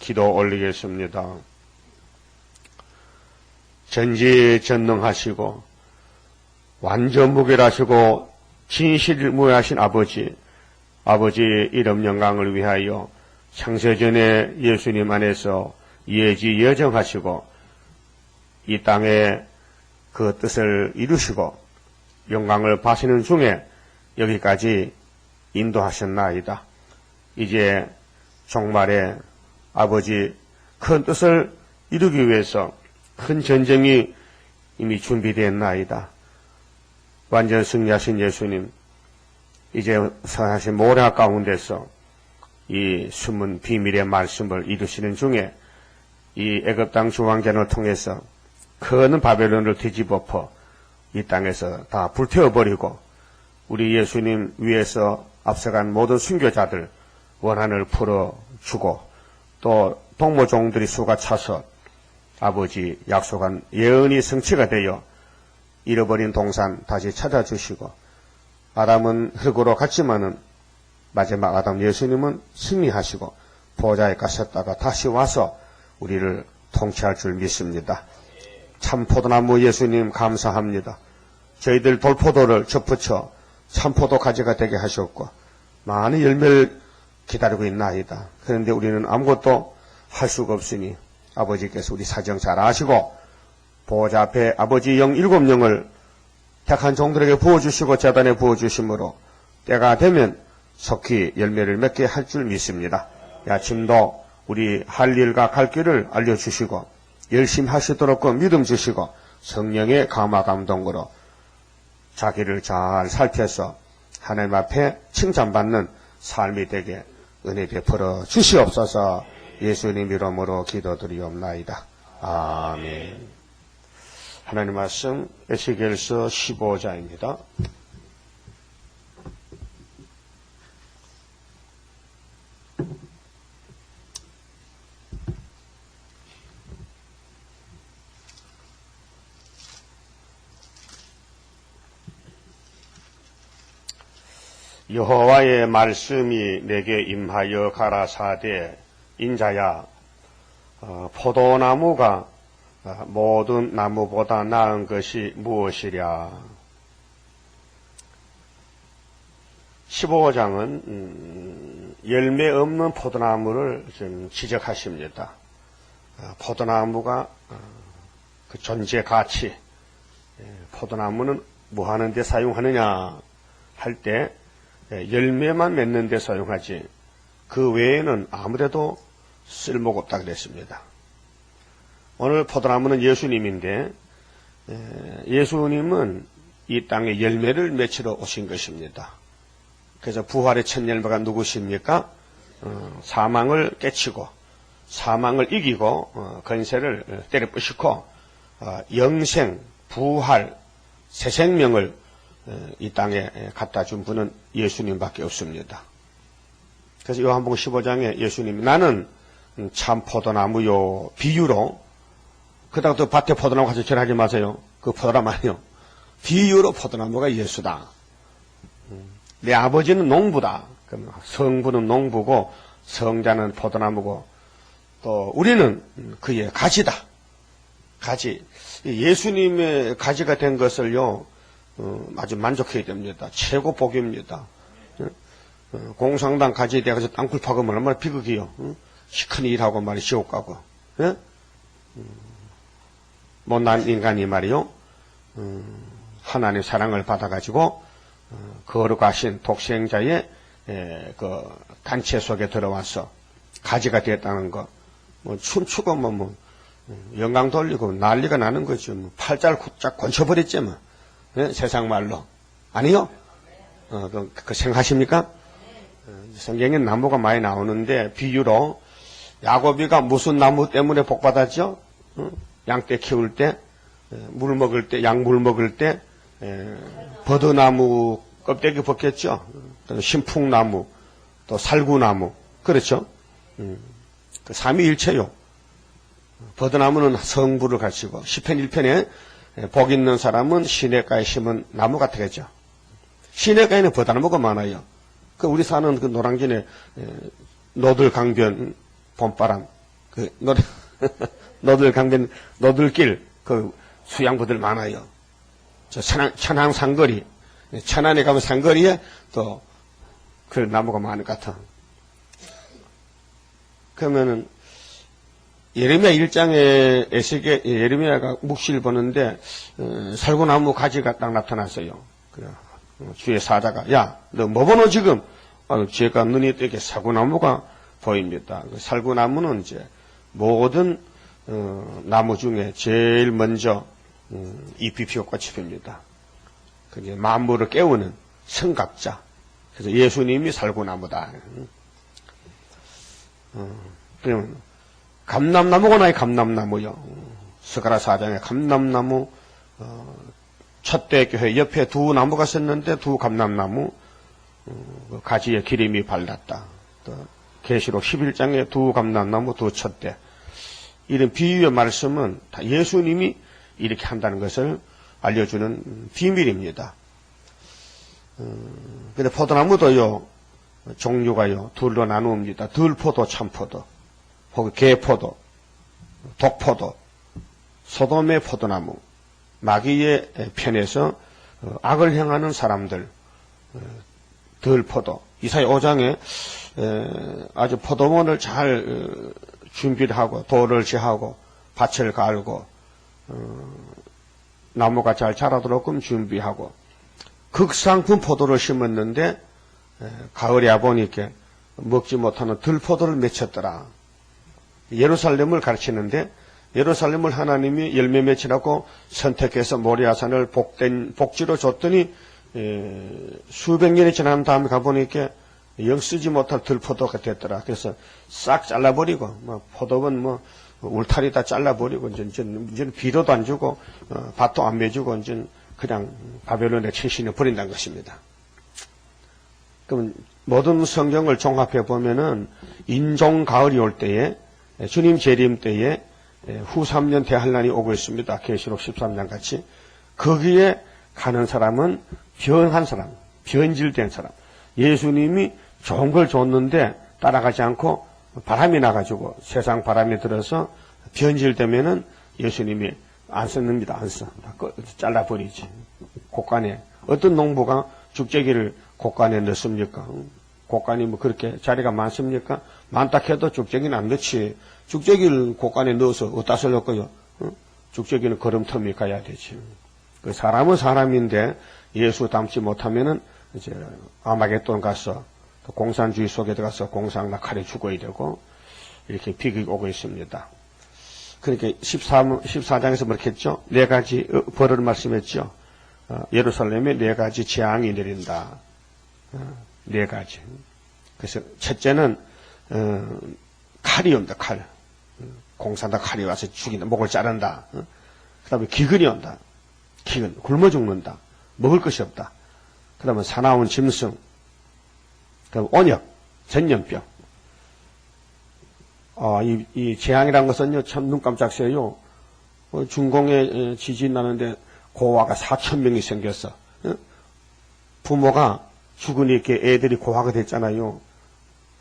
기도 올리겠습니다. 전지전능하시고 완전무결하시고 진실무하신 아버지의 이름 영광을 위하여 창세전에 예수님 안에서 예지예정하시고 이 땅에 그 뜻을 이루시고 영광을 바시는 중에 여기까지 인도하셨나이다. 이제 종말에 아버지 큰 뜻을 이루기 위해서 큰 전쟁이 이미 준비되었나이다. 완전 승리하신 예수님, 이제 선하신 모래 가운데서 이 숨은 비밀의 말씀을 이루시는 중에 이 애굽 땅 주왕전을 통해서 큰 바벨론을 뒤집어퍼 이 땅에서 다 불태워버리고 우리 예수님 위에서 앞서간 모든 순교자들 원한을 풀어주고 또 동무종들이 수가 차서 아버지 약속한 예언이 성취가 되어 잃어버린 동산 다시 찾아주시고 아담은 흙으로 갔지만은 마지막 아담 예수님은 승리하시고 보좌에 가셨다가 다시 와서 우리를 통치할 줄 믿습니다. 참포도나무 예수님 감사합니다. 저희들 돌포도를 접붙여 참포도 가지가 되게 하셨고 많은 열매를 기다리고 있나이다. 그런데 우리는 아무것도 할 수가 없으니 아버지께서 우리 사정 잘 아시고 보호자 앞에 아버지 영 7영을 택한 종들에게 부어주시고 재단에 부어주심으로 때가 되면 속히 열매를 맺게 할 줄 믿습니다. 아침도 우리 할 일과 갈 길을 알려주시고 열심히 하시도록 그 믿음 주시고 성령의 감화 감동으로 자기를 잘 살펴서 하나님 앞에 칭찬받는 삶이 되게 은혜 베풀어 주시옵소서. 예수님 이름으로 기도드리옵나이다. 아멘. 하나님 말씀 에스겔서 15장입니다. 여호와의 말씀이 내게 임하여 가라사대 인자야 포도나무가 모든 나무보다 나은 것이 무엇이랴. 15장은 열매 없는 포도나무를 좀 지적하십니다. 포도나무가 그 존재 가치, 포도나무는 뭐 하는 데 사용하느냐 할 때 열매만 맺는 데 사용하지 그 외에는 아무래도 쓸모가 없다 그랬습니다. 오늘 포도나무는 예수님인데 예수님은 이 땅에 열매를 맺히러 오신 것입니다. 그래서 부활의 첫 열매가 누구십니까? 사망을 깨치고 사망을 이기고 권세를 때려부시고 영생, 부활, 새 생명을 이 땅에 갖다 준 분은 예수님밖에 없습니다. 그래서 요한복음 15장에 예수님이 나는 참 포도나무요 비유로 그다가 또 밭에 포도나무 가서 전하지 마세요. 그 포도나무 아니요. 비유로 포도나무가 예수다. 내 아버지는 농부다. 그럼 성부는 농부고 성자는 포도나무고 또 우리는 그의 가지다. 가지. 예수님의 가지가 된 것을요. 아주 만족해야 됩니다. 최고 복입니다. 공상당 가지에 대해서 땅굴 파고면 얼마나 비극이요. 시큰 일하고 말이 지옥 가고. 못난 인간이 말이요. 하나님의 사랑을 받아가지고 거룩하신 독생자의 그 단체 속에 들어와서 가지가 되었다는 거. 뭐 춤추고 뭐 영광 돌리고 난리가 나는 거죠. 뭐 팔자를 쫙 건쳐버렸지 뭐. 세상 말로. 아니요? 그 생각하십니까? 성경에 나무가 많이 나오는데 비유로 야곱이가 무슨 나무 때문에 복받았죠? 양떼 키울 때, 물 먹을 때, 양물 먹을 때 버드나무 껍데기 벗겼죠? 또 신풍나무, 또 살구나무. 그렇죠? 그 삼위일체요. 버드나무는 성부를 가지고 시편 1편에 복 있는 사람은 시냇가에 심은 나무 같겠죠. 시냇가에는 버드나무가 많아요. 그 우리 사는 그 노량진에 노들 강변 봄바람 너들 강변, 너들길, 수양부들 많아요. 저 천안 상거리, 천안에 가면 상거리에 또 그 나무가 많을 것 같아. 그러면은, 예레미야 1장에 예레미야가 묵시를 보는데, 살구나무 가지가 딱 나타났어요. 그래, 주의 사자가, 야, 너 뭐 보노 지금? 제가 눈이 뜨게 살구나무가 보입니다. 살구나무는 이제 모든, 나무 중에 제일 먼저, 잎이 피고 꽃이 핍니다. 그게 만물을 깨우는 성각자. 그래서 예수님이 살구나무다. 그러면, 감람나무가 나의 감람나무요. 스가랴 4장에 감람나무, 첫대교회 옆에 두 나무가 섰는데 두 감람나무, 가지에 기름이 발랐다. 또 계시록 11장에 두 감람나무, 두 첫대. 이런 비유의 말씀은 다 예수님이 이렇게 한다는 것을 알려주는 비밀입니다. 근데 포도나무도요, 종류가요, 둘로 나누옵니다. 들포도, 참포도, 혹은 개포도, 독포도, 소돔의 포도나무, 마귀의 편에서 악을 행하는 사람들, 들포도. 이사야 5장에 아주 포도원을 잘 준비를 하고 돌을 제하고 밭을 갈고 나무가 잘 자라도록끔 준비하고 극상품 포도를 심었는데 가을에 와보니까 먹지 못하는 들포도를 맺혔더라. 예루살렘을 가르치는데 예루살렘을 하나님이 열매 맺히라고 선택해서 모리아산을 복지로 줬더니 수백 년이 지난 다음에 가보니까 영 쓰지 못할 들포도가 됐더라. 그래서 싹 잘라버리고 포도원 울타리 다 잘라버리고 이제 비료도 안 주고 밭도 안 매주고 이제 그냥 바벨론의 최신에 버린다는 것입니다. 그럼 모든 성경을 종합해 보면은 인종 가을이 올 때에 주님 재림 때에 후 3년 대환란이 오고 있습니다. 계시록 13장 같이. 거기에 가는 사람은 변한 사람, 변질된 사람. 예수님이 좋은 걸 줬는데 따라가지 않고 바람이 나가지고 세상 바람이 들어서 변질되면은 예수님이 안 쓰는니다. 안 써. 잘라버리지. 곡간에. 어떤 농부가 죽재기를 곡간에 넣습니까? 곡간이 그렇게 자리가 많습니까? 많다 해도 죽재기는 안 넣지. 죽재기를 곡간에 넣어서 어디다 쓸려고요? 죽재기는 걸음터미 가야 되지. 그 사람은 사람인데 예수 닮지 못하면은 이제 아마겟돈 가서 공산주의 속에 들어가서 공상나 칼에 죽어야 되고 이렇게 비극이 오고 있습니다. 그러니까 14장에서 그렇게 했죠. 네 가지 벌을 말씀했죠. 예루살렘에 네 가지 재앙이 내린다. 네 가지. 그래서 첫째는 칼이 온다. 칼. 공산당 칼이 와서 죽인다. 목을 자른다. 그 다음에 기근이 온다. 기근. 굶어 죽는다. 먹을 것이 없다. 그 다음에 사나운 짐승. 그 온역. 전염병. 이 재앙이라는 것은요, 참 눈 깜짝 새요. 중공에 지진 나는데 고아가 4,000명이 생겼어. 부모가 죽으니까 애들이 고아가 됐잖아요.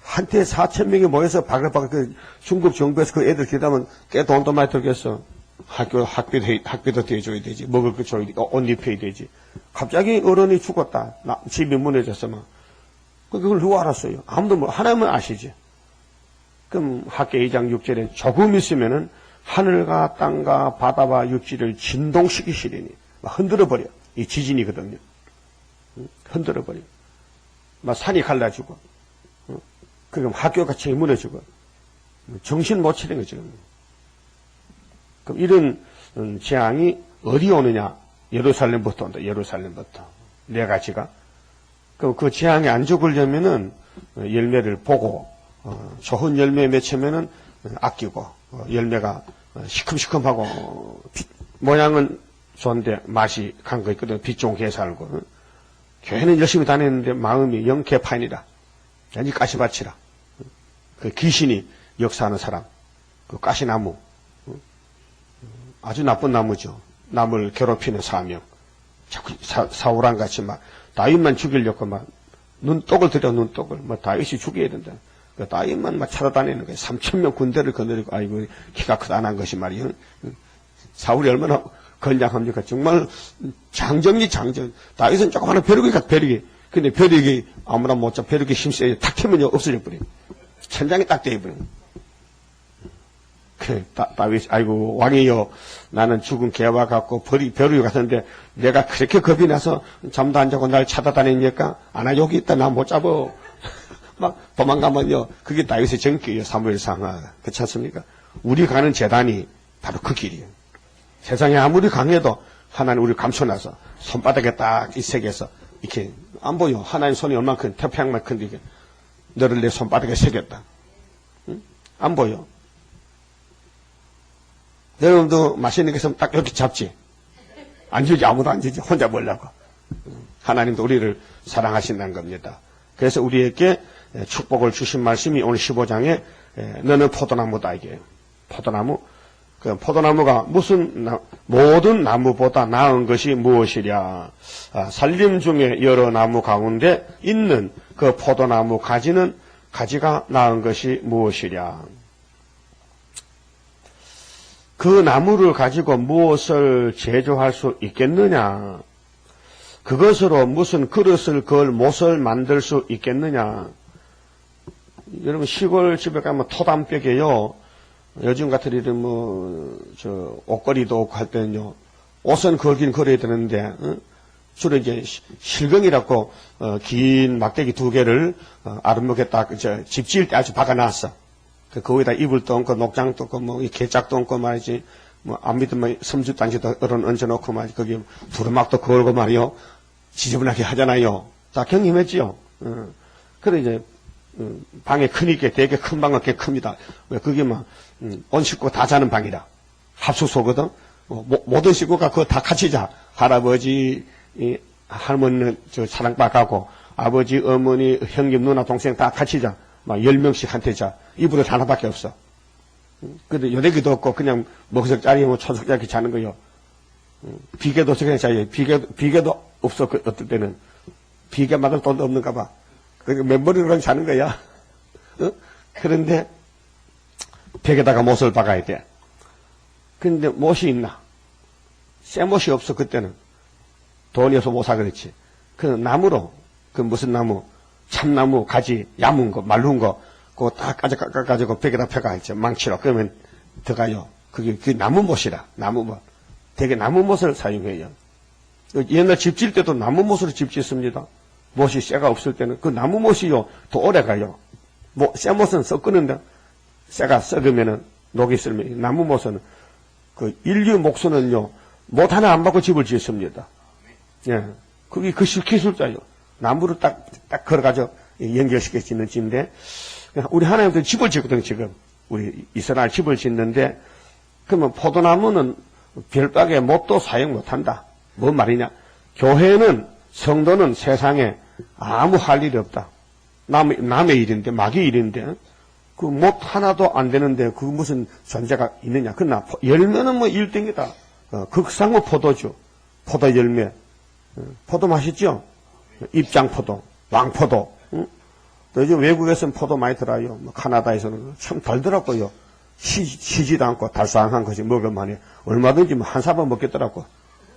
한때 4,000명이 모여서 바글바글 중국 정부에서 그 애들 기다면 꽤 돈도 많이 들겠어. 학비도 대줘야 되지. 먹을 거 줘야 되지. 옷 입혀야 되지. 갑자기 어른이 죽었다. 집이 무너졌어, 막. 그걸 누가 알았어요? 아무도 하나님은 아시지. 그럼 학계 2장 6절에 조금 있으면은 하늘과 땅과 바다와 육지를 진동시키시리니 막 흔들어버려. 이 지진이거든요. 흔들어버려. 막 산이 갈라지고. 그럼 학교가 채 무너지고. 정신 못 차리는 거죠. 그럼 이런 재앙이 어디 오느냐? 예루살렘부터 온다. 예루살렘부터. 네 가지가. 그럼 그 재앙이 안 죽으려면은 열매를 보고 좋은 열매 맺으면은 아끼고 열매가 시큼시큼하고 모양은 좋은데 맛이 간 거 있거든. 빛 좋은 게 살고 교회는 열심히 다녔는데 마음이 영 개판이라. 완전히 가시밭이라. 그 귀신이 역사하는 사람. 그 가시나무. 아주 나쁜 나무죠. 남을 괴롭히는 사명. 자꾸 사울왕같이 막 다윗만 죽이려고 막 눈독을 들여 눈독을 뭐 다윗이 죽여야 된다. 따위만 막 찾아다니는 거예요. 3,000명 군대를 거느리고, 아이고, 키가 크다는 것이 말이에요. 사울이 얼마나 건장합니까? 정말 장정이 장정. 다윗은 조그마한 벼룩이가 벼룩이. 근데 벼룩이 아무나 못 잡, 벼룩이 힘세요. 탁 튀면요, 없어져 버려요. 천장이 딱 되어버려요. 그래, 다윗, 아이고, 왕이여, 나는 죽은 개와 같고, 벼룩이 같은데, 내가 그렇게 겁이 나서 잠도 안 자고 날 찾아다니니까, 아나 여기 있다, 나 못 잡어. 막 도망가면요, 그게 다윗의 정기예요, 사무엘상. 그렇지 않습니까? 우리 가는 재단이 바로 그 길이에요. 세상에 아무리 강해도 하나님 우리를 감춰놔서 손바닥에 딱 이 새겨서 이렇게 안 보여. 하나님 손이 얼만큼 태평양만 큰데 이게 너를 내 손바닥에 새겼다. 응? 안 보여. 여러분도 맛있는 게 있으면 딱 이렇게 잡지. 안 주지, 아무도 안 주지. 혼자 먹으려고. 하나님도 우리를 사랑하신다는 겁니다. 그래서 우리에게 축복을 주신 말씀이 오늘 15장에 너는 포도나무다 이게. 포도나무. 그 포도나무가 모든 나무보다 나은 것이 무엇이랴. 산림 중에 여러 나무 가운데 있는 그 포도나무 가지가 나은 것이 무엇이랴. 그 나무를 가지고 무엇을 제조할 수 있겠느냐. 그것으로 무슨 그릇을 그을 못을 만들 수 있겠느냐. 여러분 시골 집에 가면 토담벽에요. 요즘 같은 일은 옷걸이도 없고 할 때는요, 옷은 걸긴 걸어야 되는데, 주로 이제 실경이라고, 긴 막대기 2개를, 아랫목에 딱, 집 지을 때 아주 박아놨어. 거기다 이불도 얹고, 녹장도 얹고, 개짝도 얹고 말이지, 안 믿으면 섬주단지도 얹어놓고 말이지, 거기 두루막도 걸고 말이요. 지저분하게 하잖아요. 다 경험했지요. 그래 이제, 방에 크니까 되게 큰 방은 꽤 큽니다. 왜 그게 온 식구가 다 자는 방이라. 합숙소거든. 모든 식구가 그거 다 같이 자. 할아버지, 할머니는 사랑받고, 아버지, 어머니, 형님, 누나, 동생 다 같이 자. 막 10명씩 한테 자. 이불은 하나밖에 없어. 근데 요대기도 없고, 그냥 먹석자리, 초석자리 자는 거요. 비계도 없어, 그냥 자요. 비계도 없어, 어떨 때는. 비계 맞을 돈도 없는가 봐. 그러니까 맨머리로 자는 거야. 그런데 벽에다가 못을 박아야 돼. 그런데 못이 있나? 새 못이 없어 그때는. 돈이 없어 못 사 그렇지. 그 나무로 그 무슨 나무 참나무 가지 야문 거 말른 거 그거 다 가지고 벽에다 펴가 있죠. 망치로. 그러면 들어가요. 그게 나무 못이라. 나무 못. 되게 나무 못을 사용해요. 옛날 집 질 때도 나무 못으로 집 짓습니다. 못이 쇠가 없을 때는 그 나무 못이요 더 오래 가요. 쇠 못은 썩는데 쇠가 썩으면은 녹이 쓸면 나무 못은 그 인류 목수는요 못 하나 안 받고 집을 짓습니다. 예, 그게 그 기술자요. 나무를 딱 걸어가지고 연결시켜 짓는 집인데 우리 하나님도 집을 짓거든요. 지금 우리 이스라엘 집을 짓는데 그러면 포도나무는 별박에 못도 사용 못한다. 뭔 말이냐? 교회는 성도는 세상에 아무 할 일이 없다. 남의 일인데, 마귀 일인데, 그 못 하나도 안 되는데, 그 무슨 존재가 있느냐. 그러나, 열매는 1등이다. 극상의 포도주, 포도 열매. 포도 맛있죠? 입장포도, 왕포도. 요즘 외국에서는 포도 많이 들어요. 카나다에서는 참 달더라고요. 시지도 않고 달쌍한 것이 먹을만해. 얼마든지 한 사발 먹겠더라고.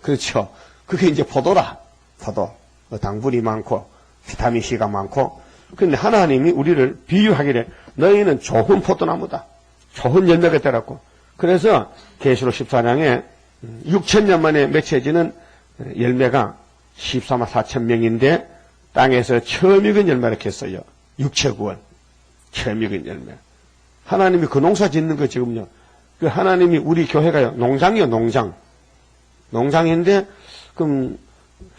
그렇죠. 그게 이제 포도라. 포도. 당분이 많고, 비타민C가 많고, 그런데 하나님이 우리를 비유하기를 너희는 좋은 포도나무다. 좋은 열매가 되라고. 그래서 계시록 14장에 6,000년 만에 맺혀지는 열매가 14만 4천 명인데 땅에서 처음 익은 열매를 했어요. 육체구원. 처음 익은 열매. 하나님이 그 농사 짓는 거 지금요. 그 하나님이 우리 교회가요. 농장이요, 농장. 농장인데, 그럼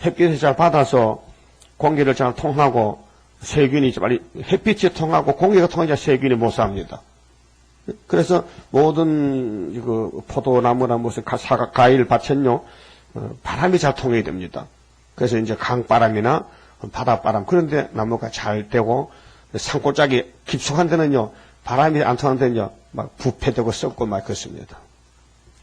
햇빛을 잘 받아서 공기를 잘 통하고 세균이 빨리 햇빛이 통하고 공기가 통해야 세균이 못 삽니다. 그래서 모든 그 포도나무나 무슨 과일 밭은요 바람이 잘 통해야 됩니다. 그래서 이제 강바람이나 바닷바람 그런데 나무가 잘 되고 산골짜기 깊숙한 데는요 바람이 안 통하는 데는요 막 부패되고 썩고 막 그렇습니다.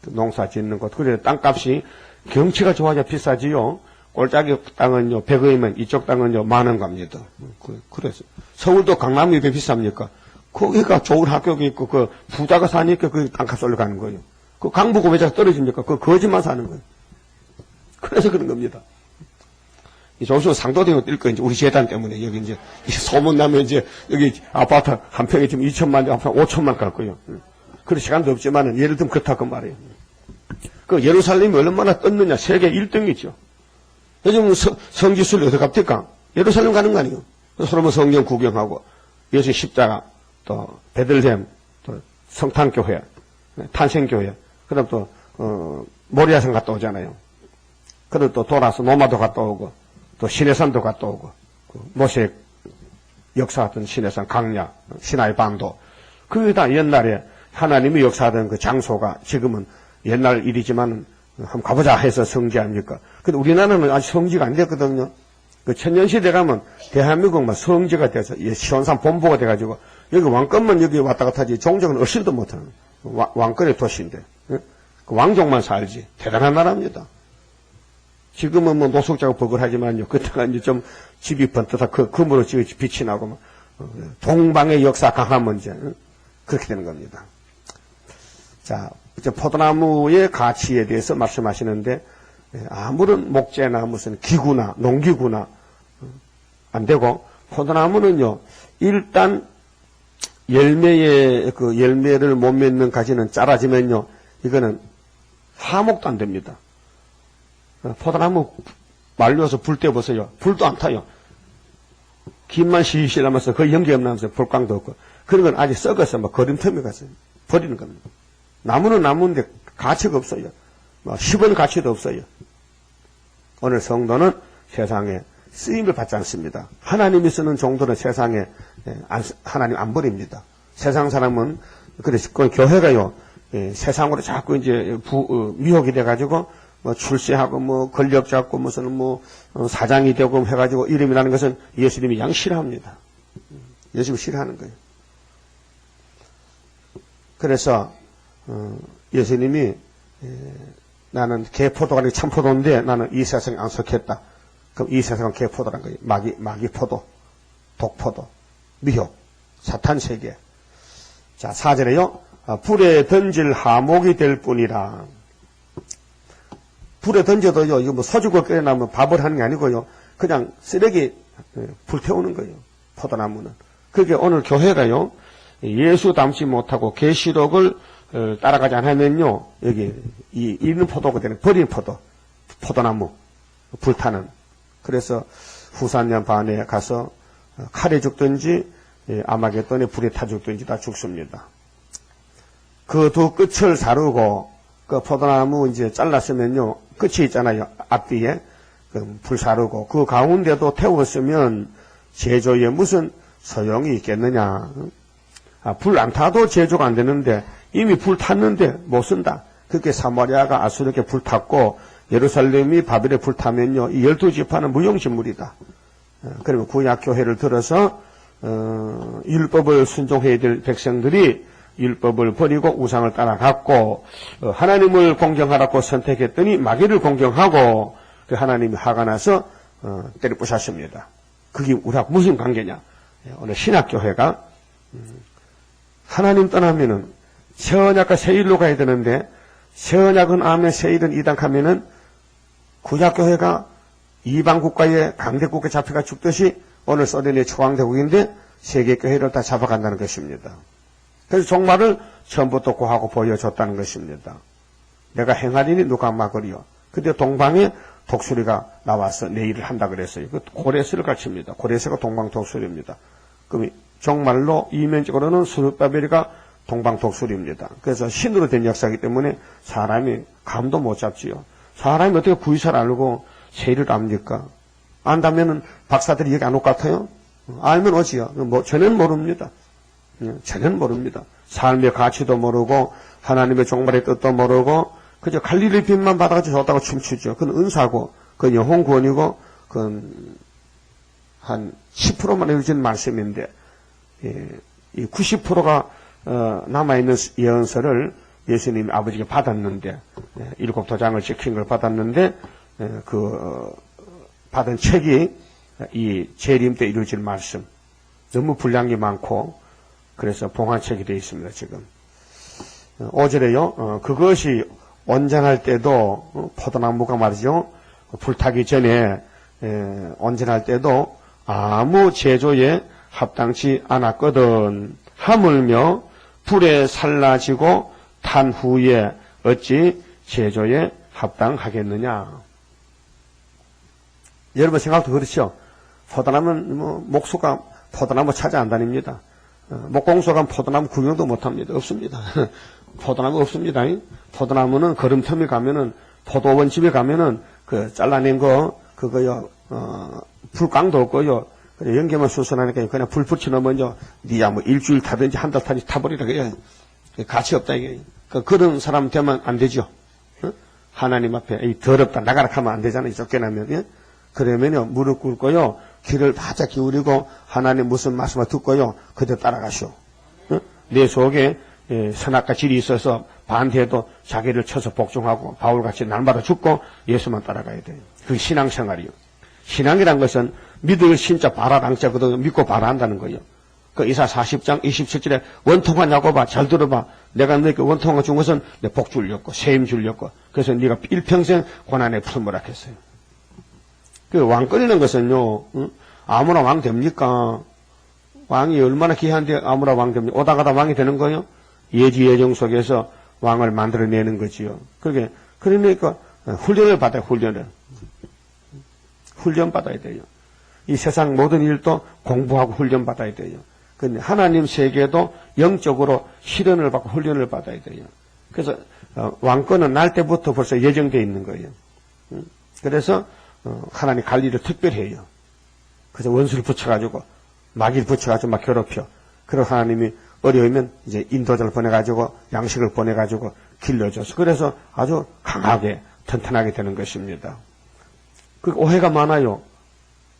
농사 짓는 것 그래 땅값이 경치가 좋아야 비싸지요. 꼴짜기 땅은요, 100원이면 이쪽 땅은요, 10,000원 갑니다. 그래서. 서울도 강남이 왜 비쌉니까? 거기가 좋은 학교가 있고, 그 부자가 사니까 그 땅값 올라가는 거예요. 그 강북 왜 자꾸 떨어집니까? 그 거지만 사는 거예요. 그래서 그런 겁니다. 조수 상도대교 뛸 거, 이제 우리 재단 때문에 여기 이제 소문나면 이제 여기 아파트 한 평에 지금 2천만, 앞으로 5천만 갈 거예요. 그럴 시간도 없지만은 예를 들면 그렇다고 말이에요. 그 예루살렘이 얼마나 떴느냐. 세계 1등이죠. 요즘 성지순례 어디 갑니까? 예루살렘 가는 거 아니에요. 솔로몬 성경 구경하고, 예수 십자가, 또 베들레헴, 또 성탄교회, 탄생교회, 그 다음 또 모리아산 갔다 오잖아요. 그리고 또 돌아서 노마도 갔다 오고, 또 시내산도 갔다 오고, 모세 역사하던 시내산 강야, 시나이 반도, 그게 다 옛날에 하나님이 역사하던 그 장소가 지금은 옛날 일이지만 한번 가보자 해서 성지 아닙니까? 근데 우리나라는 아직 성지가 안 됐거든요. 그 천년시대 가면 대한민국만 성지가 돼서 시원산 본부가 돼가지고 여기 왕권만 여기 왔다 갔다 하지 종족은 얼씬도 못하는 왕권의 도시인데 그 왕족만 살지 대단한 나라입니다. 지금은 뭐 노숙자가 버글하지만요. 그때가 이제 좀 집이 번뜩하 그 금으로 빛이 나고 막 동방의 역사 강하면 이제 그렇게 되는 겁니다. 자, 이제 포도나무의 가치에 대해서 말씀하시는데 아무런 목재나 무슨 기구나 농기구나 안 되고 포도나무는요 일단 열매의 그 열매를 못 맺는 가지는 자라지면요 이거는 하목도 안 됩니다. 포도나무 말려서 불 때 보세요. 불도 안 타요. 김만 시실 하면서 거의 연기 없나면서 불광도 없고 그런 건 아직 썩어서 막 거림틈에 가서 버리는 겁니다. 나무는 나무인데 가치가 없어요. 뭐 10원 가치도 없어요. 오늘 성도는 세상에 쓰임을 받지 않습니다. 하나님이 쓰는 종들은 세상에 하나님 안 버립니다. 세상 사람은 그래서 교회가요 세상으로 자꾸 이제 미혹이 돼가지고 뭐 출세하고 뭐 권력 잡고 무슨 뭐 사장이 되고 해가지고 이름이라는 것은 예수님이 양 싫어합니다. 예수님이 싫어하는 거예요. 그래서 예수님이 나는 개포도가 아니라 참포도인데 나는 이 세상에 안 속했다. 그럼 이 세상은 개포도란 거예요. 마귀포도, 독포도, 미혹, 사탄 세계. 자, 4절에요. 불에 던질 하목이 될 뿐이라. 불에 던져도요, 이거 뭐 소주고 끓여나면 밥을 하는 게 아니고요. 그냥 쓰레기 불태우는 거예요. 포도나무는. 그게 오늘 교회가요, 예수 닮지 못하고 계시록을 따라가지 않으면요, 여기, 있는 포도가 되는 버린 포도나무, 불타는. 그래서 후산년 반에 가서 칼에 죽든지, 아마겟돈에 불에 타 죽든지 다 죽습니다. 그 두 끝을 사르고, 그 포도나무 이제 잘랐으면요, 끝이 있잖아요, 앞뒤에. 불 사르고, 그 가운데도 태웠으면 제조에 무슨 소용이 있겠느냐. 불 안 타도 제조가 안 되는데, 이미 불 탔는데 못 쓴다. 그렇게 사마리아가 아수르에게 불 탔고 예루살렘이 바벨에 불 타면요. 이 12지파는 무용지물이다. 그러면 구약교회를 들어서 율법을 순종해야 될 백성들이 율법을 버리고 우상을 따라갔고 하나님을 공경하라고 선택했더니 마귀를 공경하고 그 하나님이 화가 나서 때려 부셨습니다. 그게 우리하고 무슨 관계냐. 오늘 신학교회가 하나님 떠나면은 새언약과 새일로 가야 되는데 새언약은 아멘 새일은 이당하면은 구약교회가 이방국가의 강대국에 잡혀가 죽듯이 오늘 소련의 초강대국인데 세계교회를 다 잡아간다는 것입니다. 그래서 종말을 처음부터 고하고 보여줬다는 것입니다. 내가 행하리니 누가 막으리요. 근데 동방에 독수리가 나와서 내 일을 한다 그랬어요. 그 고레스를 가르칩니다. 고레스가 동방 독수리입니다. 그럼 정말로 이면적으로는 스룹바벨이가 동방 독수리입니다. 그래서 신으로 된 역사이기 때문에 사람이 감도 못 잡지요. 사람이 어떻게 구이사를 알고 세일을 압니까? 안다면은 박사들이 여기 안 올 것 같아요? 알면 오지요. 뭐 전혀 모릅니다. 전혀 모릅니다. 삶의 가치도 모르고 하나님의 종말의 뜻도 모르고 그저 갈릴리 빛만 받아가지고 좋다고 춤추죠. 그건 은사고 그건 영혼 구원이고 그건 한 10%만 이루어진 말씀인데 이 90%가 남아있는 예언서를 예수님이 아버지가 받았는데 7도장을 지킨 걸 받았는데 받은 책이 이 재림 때 이루어질 말씀 너무 분량이 많고 그래서 봉화책이 되어 있습니다, 지금. 5절에요, 그것이 온전할 때도, 포도나무가 말이죠, 불타기 전에, 온전할 때도 아무 제조에 합당치 않았거든. 하물며 불에 살라지고 탄 후에 어찌 제조에 합당하겠느냐. 여러분 생각도 그렇죠? 포도나무는 목수가 포도나무 찾아 안 다닙니다. 목공소가 포도나무 구경도 못합니다. 없습니다. 포도나무 없습니다. 포도나무는 걸음터미 가면은 포도원 집에 가면은 그 잘라낸 거 그거요 불깡도 없고요. 연기만 수선하니까 그냥 불 붙여놓으면요 니야 뭐 일주일 타든지 한 달 타든지 타버리라 그래. 가치 없다 이게. 그런 사람 되면 안 되죠. 하나님 앞에 이 더럽다 나가라 하면 안 되잖아요. 쫓겨나면. 예? 그러면요 무릎 꿇고요 귀를 바짝 기울이고 하나님 무슨 말씀을 듣고요 그대로 따라가시오. 내 속에 선악과 질이 있어서 반대해도 자기를 쳐서 복종하고 바울같이 날마다 죽고 예수만 따라가야 돼요. 그게 신앙생활이요. 신앙이란 것은 믿을 신자 바라당자거든 믿고 바라한다는 거예요. 그 이사 40장 27절에 원통한 야곱아 잘 들어봐. 내가 너에게 원통한 준 것은 내 복 주려고 세임 주려고 그래서 네가 일평생 고난에 품으라 했어요. 그 왕 끓이는 것은요 아무나 왕 됩니까? 왕이 얼마나 귀한데 아무나 왕 됩니까? 오다 가다 왕이 되는 거요? 예지 예정 속에서 왕을 만들어내는 거지요. 그러니까 훈련을 받아요. 훈련 받아야 돼요. 이 세상 모든 일도 공부하고 훈련 받아야 돼요. 근데 하나님 세계도 영적으로 실현을 받고 훈련을 받아야 돼요. 그래서 왕권은 날 때부터 벌써 예정되어 있는 거예요. 그래서 하나님 관리를 특별히 해요. 그래서 원수를 붙여가지고 마귀를 붙여가지고 막 괴롭혀. 그래서 하나님이 어려우면 이제 인도자를 보내가지고 양식을 보내가지고 길러줘서 그래서 아주 강하게 튼튼하게 되는 것입니다. 그 오해가 많아요.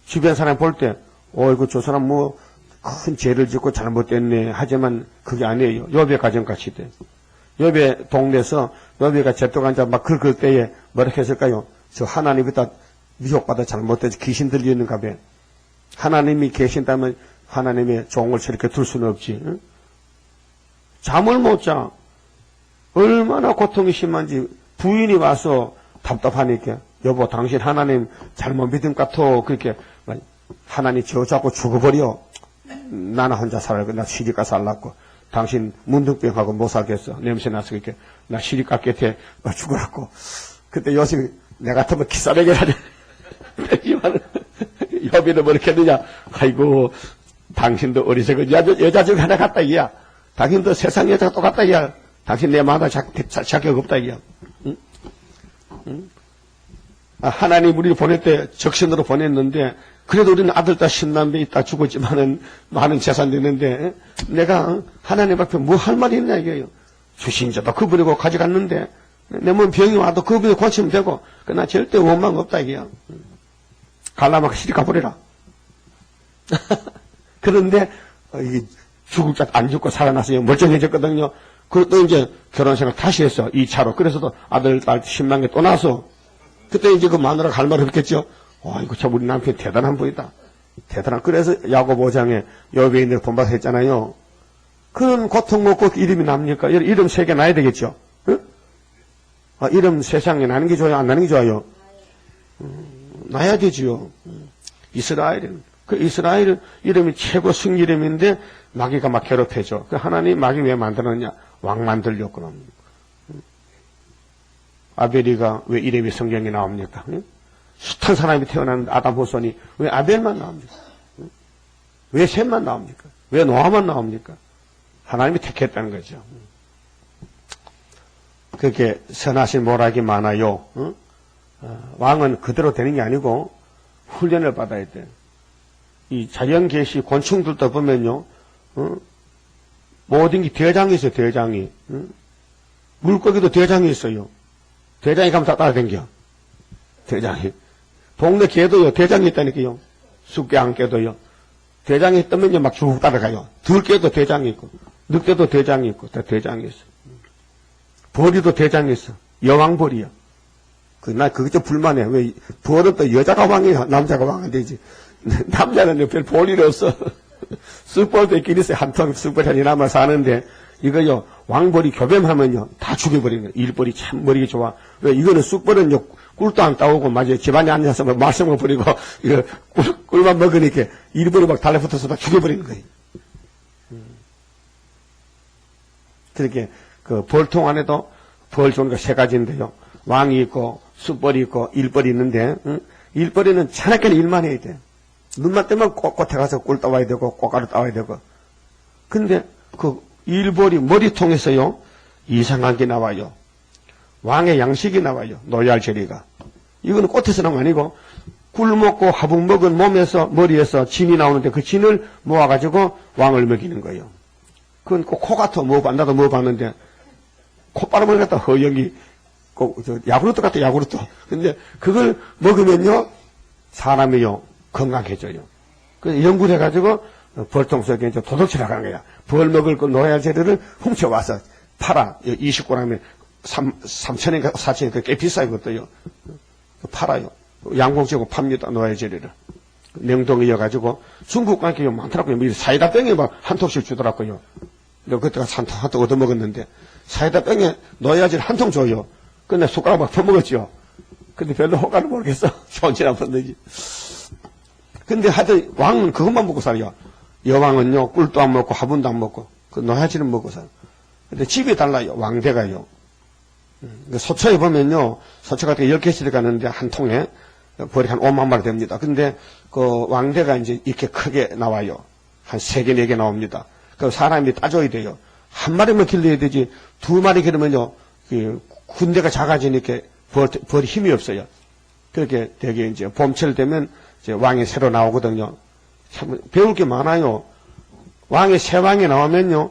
주변 사람 볼 때, 이거 저 사람 뭐 큰 죄를 짓고 잘못됐네 하지만 그게 아니에요. 욥의 가정같이 돼. 욥의 동네에서 욥이가 죄떡한 자 막 긁을 때에 뭐라고 했을까요? 저 하나님이다 미혹받아 잘못돼서 귀신 들리는가 봐. 하나님이 계신다면 하나님의 종을 저렇게 둘 수는 없지. 응? 잠을 못 자. 얼마나 고통이 심한지 부인이 와서 답답하니까 여보 당신 하나님 잘못 믿음 같아. 그렇게 하나님 저 잡고 죽어버려. 나는 혼자 살고 나 시집가 살랐고 당신 문둥병하고 못 살겠어. 냄새나서 그렇게 나 시집가 곁에 죽으라고. 그때 요새 내 같으면 기싸대기 하네. 여비는 뭐 이렇게 했느냐. 아이고 당신도 어리석은 여자 중 하나 같다 이야. 당신도 세상 여자가 똑같다 이야. 당신 내 마음에 자격 없다 이야. 응? 응? 하나님 우리를 보낼 때 적신으로 보냈는데 그래도 우리는 아들 딸 신남매 있다 죽었지만은 많은 재산 되는데 내가 하나님 앞에 뭐 할 말이 있냐 이게요. 주신 자도 그분이고 가져갔는데 내 몸 병이 와도 그분이 고치면 되고 그러나 절대 원망 없다 이게요. 갈라면 시집 가버려라. 그런데 이게 죽을 자 안 죽고 살아나서 멀쩡해졌거든요. 그것도 이제 결혼 생활 다시 했어. 2차로. 그래서도 아들 딸 10만 개 또 나서 그때 이제 그 마누라 갈 말 없겠죠. 이거 참 우리 남편 대단한 분이다. 대단한. 그래서 야고보 5장에 여배인들 본받아 했잖아요. 그런 고통 먹고 이름이 납니까? 이름 3개 나야 되겠죠. 응? 이름 세상에 나는 게 좋아요? 안 나는 게 좋아요? 나야 되지요. 이스라엘은. 그 이스라엘 이름이 최고 승리 이름인데 마귀가 막 괴롭혀줘. 그 하나님 마귀 왜 만들었냐? 왕 만들려고 그럼. 아벨이가 왜 이름이 성경에 나옵니까? 숱한 사람이 태어난 아담 후손이 왜 아벨만 나옵니까? 왜 셋만 나옵니까? 왜 노아만 나옵니까? 하나님이 택했다는 거죠. 그렇게 선하신 모락이 많아요. 왕은 그대로 되는 게 아니고 훈련을 받아야 돼. 이 자연계시 곤충들도 보면요. 모든 게 대장이 있어요. 대장이. 물고기도 대장이 있어요. 대장이 가면 다 따라다녀. 대장이. 동네 개도요. 대장이 있다니까요. 쑥개 안 깨도요. 대장이 뜨면요. 막 쭉 따라가요. 들깨도 대장이 있고 늑대도 대장이 있고 다 대장이 있어. 벌이도 대장이 있어. 여왕벌이요. 나 그게 좀 불만해. 왜 벌은 또 여자가 왕이야. 남자가 왕 안 되지. 남자는 별 볼 일 없어. 쑥벌도 있긴 있어요. 한 통 쑥벌이 하나 남아 사는데, 이거요, 왕벌이 교뱀하면요, 다 죽여버리는 거예요. 일벌이 참 머리가 좋아. 왜, 이거는 쑥벌은요, 꿀도 안 따오고, 맞아요. 집안에 앉아서 막 말씀을 버리고, 이거 꿀만 먹으니까 일벌이 막 달라붙어서 다 죽여버리는 거예요. 그렇게, 그 벌통 안에도 벌 좋은 거 세 가지인데요. 왕이 있고, 쑥벌이 있고, 일벌이 있는데, 일벌이는 차나게 일만 해야 돼. 눈만 뜨면 꽃에 가서 꿀 따와야 되고, 꽃가루 따와야 되고. 근데, 그, 일벌이 머리통에서요, 이상한 게 나와요. 왕의 양식이 나와요. 노얄제리가. 이거는 꽃에서 나온 거 아니고, 꿀 먹고 화분 먹은 몸에서, 머리에서 진이 나오는데 그 진을 모아가지고 왕을 먹이는 거예요. 그건 꼭 코 같아. 나도 먹어봤는데, 콧바람을 갖다 허영이, 야구르트 같아, 야구르트. 근데 그걸 먹으면요, 사람이요, 건강해져요. 그래서 연구를 해가지고, 벌통 속에 이제 도둑질 나가는 거야. 벌 먹을 그 노얄 재료를 훔쳐와서 팔아. 20g에 3,000원인가 4,000원인가 꽤 비싸요, 그것도요. 팔아요. 양봉지고 팝니다, 노얄 재료를. 냉동에 이어가지고, 중국 관계가 많더라고요. 사이다 병에 막 한 톡씩 주더라고요. 그때가 한 통 얻어먹었는데, 사이다 병에 노얄 재료 한 통 줘요. 근데 숟가락 막 퍼먹었죠. 근데 별로 효과를 모르겠어. 손질 안 뻗는지. 근데 하여튼 왕은 그것만 먹고 살아요. 여왕은요, 꿀도 안 먹고 화분도 안 먹고, 그 노야지는 먹고 살아요. 근데 집이 달라요, 왕대가요. 소처에 보면요, 소처 같은 게 10개씩 가는데 한 통에 벌이 한 5만 마리 됩니다. 근데 그 왕대가 이제 이렇게 크게 나와요. 한 3개, 4개 나옵니다. 그 사람이 따줘야 돼요. 한 마리만 길러야 되지, 2마리 기르면요, 군대가 작아지니까 벌이 힘이 없어요. 그렇게 되게 이제 봄철 되면 이제 왕이 새로 나오거든요. 참 배울 게 많아요. 왕이 새 왕이 나오면요,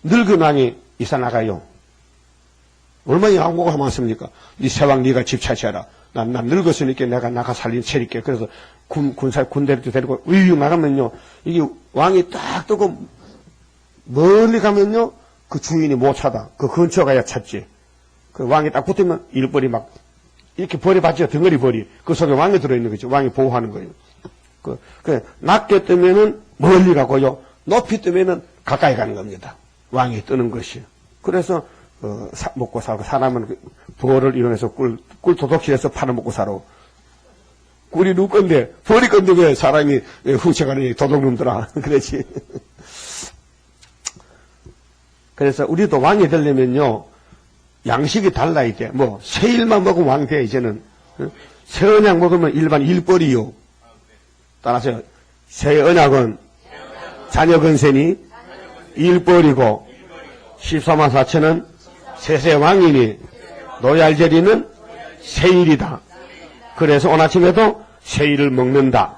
늙은 왕이 이사 나가요. 얼마나 양보가 많습니까? 네 새 왕 네가 집 차지하라. 난 늙었으니까 내가 나가 살림 차릴게. 그래서 군대를 데리고 위유 나가면요, 이게 왕이 딱 뜨고 멀리 가면요, 그 주인이 못 찾아. 그 근처 가야 찾지. 그 왕이 딱 붙으면 일벌이 막 이렇게 벌이 받죠. 덩어리 벌이. 그 속에 왕이 들어있는 거죠. 왕이 보호하는 거예요. 낮게 뜨면은 멀리 가고요. 높이 뜨면은 가까이 가는 겁니다. 왕이 뜨는 것이. 그래서, 먹고 살고, 사람은 벌을 이용해서 꿀 도둑질해서 팔아먹고 살아. 꿀이 누구 건데, 벌이 건데 왜 사람이 훔쳐가는 도둑놈들아. 그렇지. 그래서 우리도 왕이 되려면요, 양식이 달라야 돼. 새 일만 먹으면 왕 돼, 이제는. 새 언약 먹으면 일반 일벌이요. 따라서 새 언약은 자녀 건세니 일벌이고 14만 4천은 세세 왕이니 노얄제리는 세일이다. 그래서 오늘 아침에도 세일을 먹는다.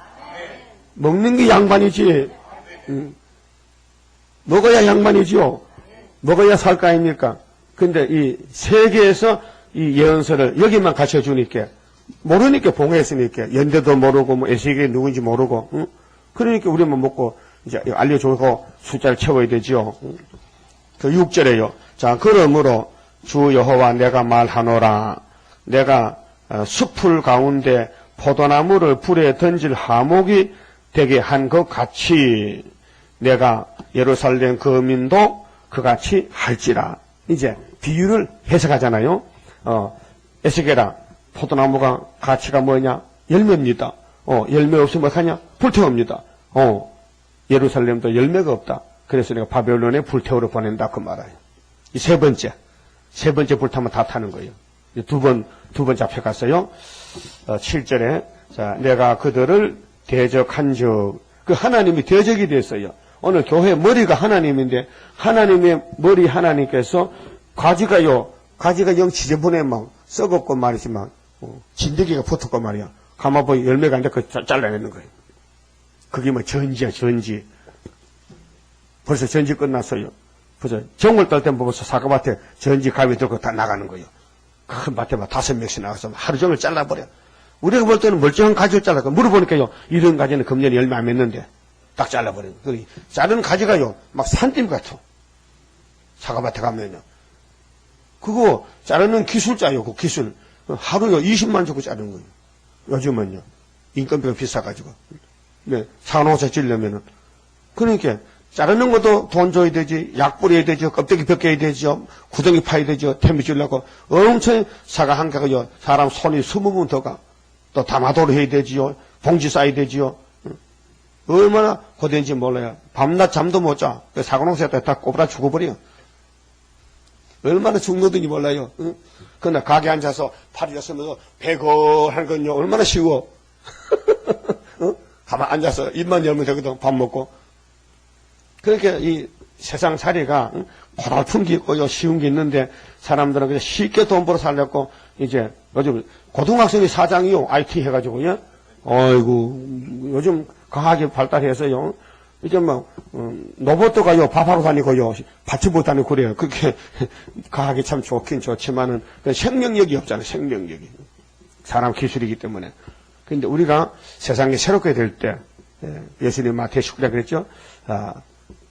먹는 게 양반이지. 먹어야 양반이지요. 먹어야 살 거 아닙니까? 근데 이 세계에서 이 예언서를 여기만 갖춰주니까 모르니까 봉해했으니까 연대도 모르고 에세겔이 누군지 모르고 그러니까 우리만 먹고 이제 알려주고 숫자를 채워야 되지요. 그 6절에요. 자, 그러므로 주 여호와 내가 말하노라. 내가 숲풀 가운데 포도나무를 불에 던질 하목이 되게 한 것 같이 내가 예루살렘 거민도 그같이 할지라. 이제 비유를 해석하잖아요. 에스겔아, 포도나무가 가치가 뭐냐? 열매입니다. 열매 없으면 어떡하냐? 불태웁니다. 예루살렘도 열매가 없다. 그래서 내가 바벨론에 불태우러 보낸다. 그 말이에요. 이 세 번째 불타면 다 타는 거예요. 두 번 잡혀갔어요. 7절에, 자, 내가 그들을 대적한 적, 그 하나님이 대적이 됐어요. 오늘 교회 머리가 하나님인데, 하나님의 머리 하나님께서 가지가 영 지저분해 막 썩었고 말이지 막, 진드기가 붙었고 말이야. 가마보니 열매가 안 되고 잘라내는 거예요. 그게 뭐 전지야, 전지. 벌써 전지 끝났어요. 벌써 정월 딸 때 벌써 사과밭에 전지 가위 들고 다 나가는 거예요. 큰 밭에 막 5명씩 나가서 하루 종일 잘라버려. 우리가 볼 때는 멀쩡한 가지를 잘라서 물어보니까요, 이런 가지는 금년에 열매 안 맺는데 딱 잘라버려요. 자르는 가지가요, 막 산짐 같아. 사과밭에 가면요. 그거 자르는 기술자요, 그 기술. 하루요 20만 주고 자르는 거예요. 요즘은요. 인건비가 비싸가지고. 네, 산호사 지려면은 그러니까 자르는 것도 돈 줘야 되지, 약 뿌려야 되죠, 껍데기 벗겨야 되죠, 구덩이 파야 되죠, 태미 주려고 엄청 사과 한 개가요, 사람 손이 20번 더 가. 또 담아도로 해야 되지요, 봉지 싸야 되지요. 얼마나 고된지 몰라요. 밤낮 잠도 못 자. 사과농사에다 다 꼽아다 죽어버려. 얼마나 죽노든지 몰라요. 응? 그러나 가게 앉아서 팔이 졌으면서 배걸한 건요, 얼마나 쉬워. 응? 가만 앉아서 입만 열면 되거든, 밥 먹고. 그렇게 이 세상 자리가 고달픈 게 있고요, 쉬운 게 있는데 사람들은 그냥 쉽게 돈 벌어 살려고 이제 요즘 고등학생이 사장이요, IT 해가지고요. 아이고, 요즘 과학이 발달해서요. 이제 뭐, 로봇도가요, 밥하러 다니고요, 받지 못하니고 그래요. 그렇게 과학이 참 좋긴 좋지만은 생명력이 없잖아요, 생명력이. 사람 기술이기 때문에. 근데 우리가 세상이 새롭게 될 때, 예수님 마태 19장 그랬죠?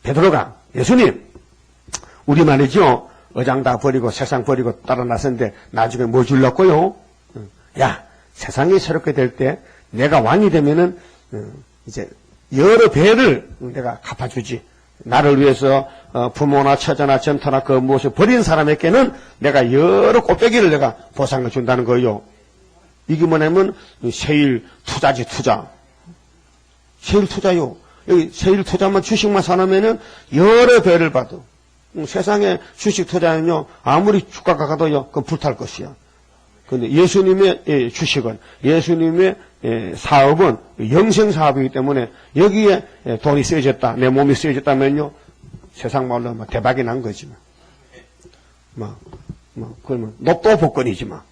베드로가, 예수님, 우리 말이죠, 어장 다 버리고 세상 버리고 따라 나섰는데 나중에 뭐 줄렀고요? 야, 세상이 새롭게 될 때 내가 왕이 되면은, 이제 여러 배를 내가 갚아주지. 나를 위해서 부모나 처자나 전터나 그 무엇을 버린 사람에게는 내가 여러 곱빼기를 내가 보상을 준다는 거예요. 이게 뭐냐면 세일 투자지, 투자. 세일 투자요. 여기 세일 투자만 주식만 사놓으면은 여러 배를 받아. 세상에 주식 투자는요, 아무리 주가가 가도요, 그건 불탈 것이야. 근데 예수님의 주식은, 예수님의 사업은 영생 사업이기 때문에 여기에 돈이 쓰여졌다, 내 몸이 쓰여졌다면요, 세상 말로 막 대박이 난 거지. 그러면 로또 복권이지 막.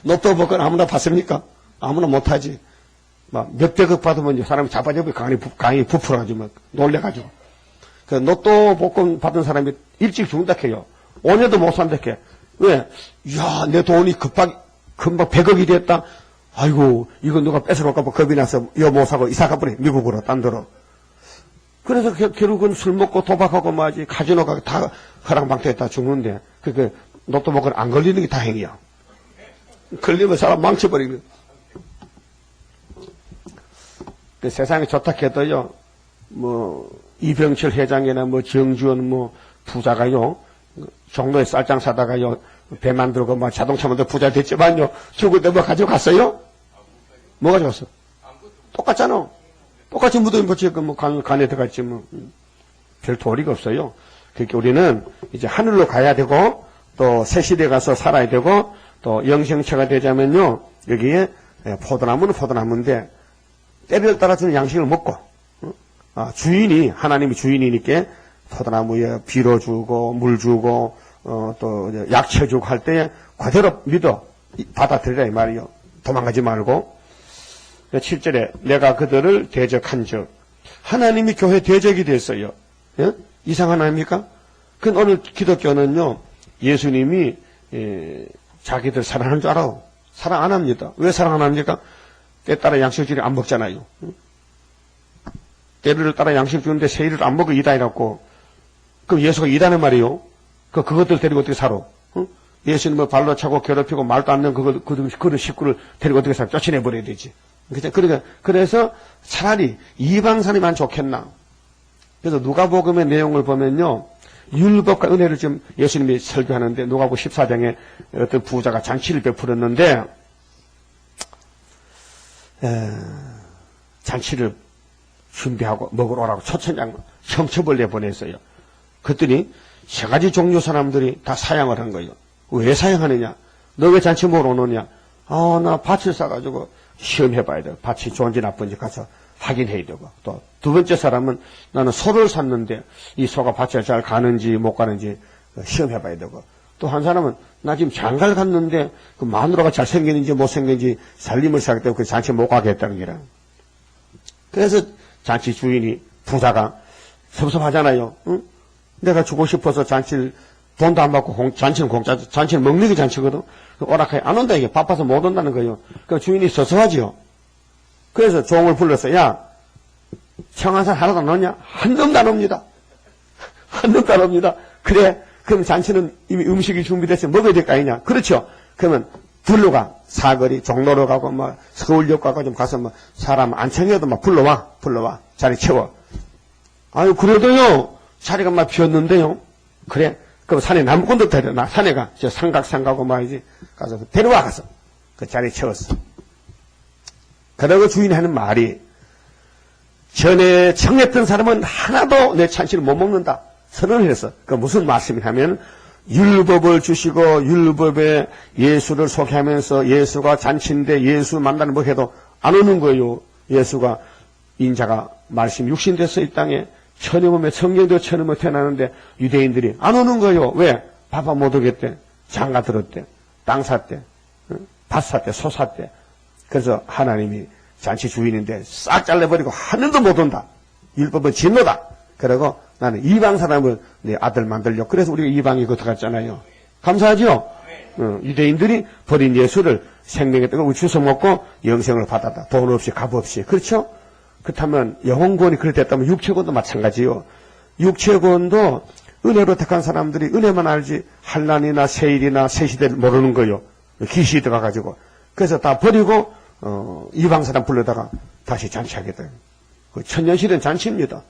로또 복권 아무나 받습니까? 아무나 못하지. 막 몇백억 받으면 사람이 자빠져고 강이 부풀어가지고 막 놀래가지고. 그 로또 복권 받은 사람이 일찍 죽는다 해요. 5년도 못 산다 해. 왜? 이야, 내 돈이 금방 100억이 됐다. 아이고, 이거 누가 뺏어갈까봐 겁이 나서 이거 못 사고 이사 가버려. 미국으로, 딴 데로. 그래서 결국은 술 먹고 도박하고 뭐지, 카지노 가고 다 허랑방태에 죽는데, 그 로또 복권 안 걸리는 게 다행이야. 걸리면 사람 망쳐버리는. 세상에 좋다 해도요, 이병철 회장이나 정주원 부자가요, 종로에 쌀장 사다가요, 배 만들고 자동차 만들고 부자 됐지만요, 죽을 때 뭐 가져갔어요? 뭐 가져갔어? 똑같잖아. 똑같이 무덤이 붙이고 간에 들어갔지 별 도리가 없어요. 그러니까 우리는 이제 하늘로 가야 되고, 또 새 시대에 가서 살아야 되고, 또 영생체가 되자면요, 여기에 포도나무는 포도나무인데, 때를 따라주는 양식을 먹고, 주인이, 하나님이 주인이니까 포도나무에 비료 주고, 물 주고, 또 약채 주고 할 때에 그대로 믿어 받아들이라 이 말이요. 도망가지 말고. 7절에 내가 그들을 대적한 즉, 하나님이 교회 대적이 됐어요. 예? 이상한 아닙니까? 그 오늘 기독교는요, 예수님이 자기들 사랑하는 줄 알아. 사랑 안 합니다. 왜 사랑 안 합니까? 때 따라 양식 주를 안 먹잖아요. 때를 따라 양식 주는데 세일을 안 먹어 이단이라고. 그럼 예수가 이단은 말이요. 그것들 데리고 어떻게 살아? 예수님을 발로 차고 괴롭히고 말도 안 되는 그런 식구를 데리고 어떻게 살아? 쫓아내버려야 되지. 그래서 차라리 이방 사람이만 좋겠나. 그래서 누가복음의 내용을 보면요. 율법과 은혜를 지금 예수님이 설교하는데 누가복음 14장에 어떤 부자가 잔치를 베풀었는데 잔치를 준비하고 먹으러 오라고 초천장 청첩을 내보냈어요. 그랬더니 세 가지 종류 사람들이 다 사양을 한 거예요. 왜 사양하느냐? 너 왜 잔치 먹으러 오느냐? 나 밭을 사가지고 시험해봐야 돼. 밭이 좋은지 나쁜지 가서 확인해야 되고. 또 두 번째 사람은 나는 소를 샀는데 이 소가 밭에 잘 가는지 못 가는지 시험해봐야 되고. 또 한 사람은 나 지금 장가를 갔는데 그 마누라가 잘생겼는지 못생겼는지 살림을 사기 때문에 그 잔치 못 가겠다는 게라. 그래서 잔치 주인이 부자가 섭섭하잖아요. 응? 내가 주고 싶어서 잔치를 돈도 안 받고 잔치는 공짜, 잔치는 먹는 게 잔치거든. 오락하게 안 온다 이게 바빠서 못 온다는 거예요. 그 주인이 섭섭하지요. 그래서 종을 불러서 야 청한산 하나도 안 오냐? 한 놈도 안 옵니다. 한 놈도 안 옵니다. 그래 그럼 잔치는 이미 음식이 준비돼서 먹어야 될 거 아니냐? 그렇죠. 그러면 둘러가 사거리 종로로 가고 서울역 가고 좀 가서 사람 안 챙겨도 불러와 자리 채워. 아유, 그래도요, 자리가 막 비었는데요. 그래. 그럼 산에 나무꾼도 데려나. 산에 가. 저 삼각산가고 말이지. 가서 데려와 가서. 그 자리에 채웠어. 그러고 주인이 하는 말이, 전에 청했던 사람은 하나도 내 잔치를 못 먹는다. 선언을 했어. 그 무슨 말씀이냐면, 율법을 주시고 율법에 예수를 소개하면서 예수가 잔치인데 예수 만나는 뭐 해도 안 오는 거예요. 예수가 인자가 말씀 육신 돼서 이 땅에 천여몸에 성경도 천여몸에 태어나는데 유대인들이 안 오는 거예요. 왜? 바바 못 오겠대. 장가 들었대. 땅 샀대. 밭 샀대. 소 샀대. 그래서 하나님이 잔치 주인인데 싹 잘라버리고 한 명도 못 온다. 율법은 진노다. 그러고 나는 이방 사람을 내 아들 만들려고. 그래서 우리가 이방이고 들어갔잖아요. 감사하죠? 유대인들이 버린 예수를 생명의 떡을 주워 먹고 영생을 받았다. 돈 없이 값 없이. 그렇죠? 그렇다면 영혼권이 그랬다면 육체권도 마찬가지요. 육체권도 은혜로 택한 사람들이 은혜만 알지 한란이나 세일이나 세시대를 모르는 거요. 기시에 들어가가지고. 그래서 다 버리고 이방 사람 불러다가 다시 잔치하게 돼요. 그 천년시대는 잔치입니다.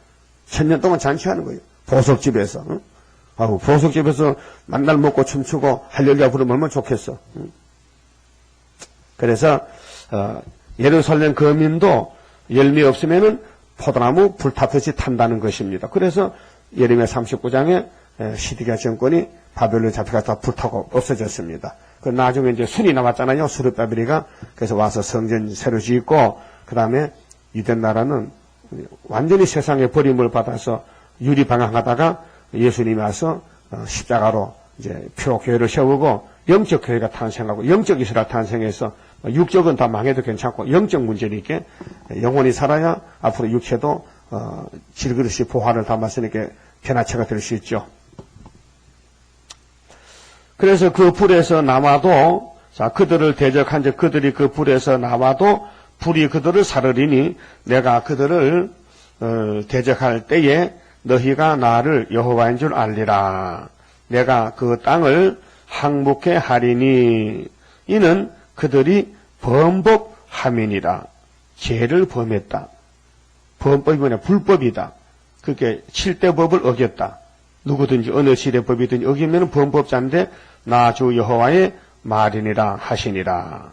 천년 동안 잔치하는 거예요. 보석집에서. 응? 아우, 보석집에서 만날 먹고 춤추고 할렐루야 부르면 얼마나 좋겠어. 응? 그래서 예루살렘 거민도 열매 없으면은 포도나무 불타듯이 탄다는 것입니다. 그래서 예레미야 39장에 시드기야 정권이 바벨론 잡혀가서 불타고 없어졌습니다. 그 나중에 이제 순이 나왔잖아요. 스룹바벨이가. 그래서 와서 성전 새로 짓고 그 다음에 유대 나라는 완전히 세상에 버림을 받아서 유리방황하다가 예수님이 와서 십자가로 이제 표교회를 세우고 영적 교회가 탄생하고 영적 이스라엘 탄생해서 육적은 다 망해도 괜찮고 영적 문제니까 영혼이 살아야 앞으로 육체도 질그릇이 보화를 담았으니까 변화체가 될 수 있죠. 그래서 그 불에서 남아도 자 그들을 대적한 즉 그들이 그 불에서 나와도 불이 그들을 사르리니 내가 그들을 대적할 때에 너희가 나를 여호와인 줄 알리라. 내가 그 땅을 항복해 하리니 이는 그들이 범법함이니라. 죄를 범했다. 범법이 뭐냐? 불법이다. 그게 7대 법을 어겼다. 누구든지 어느 시대 법이든지 어기면 범법자인데 나 주 여호와의 말이니라 하시니라.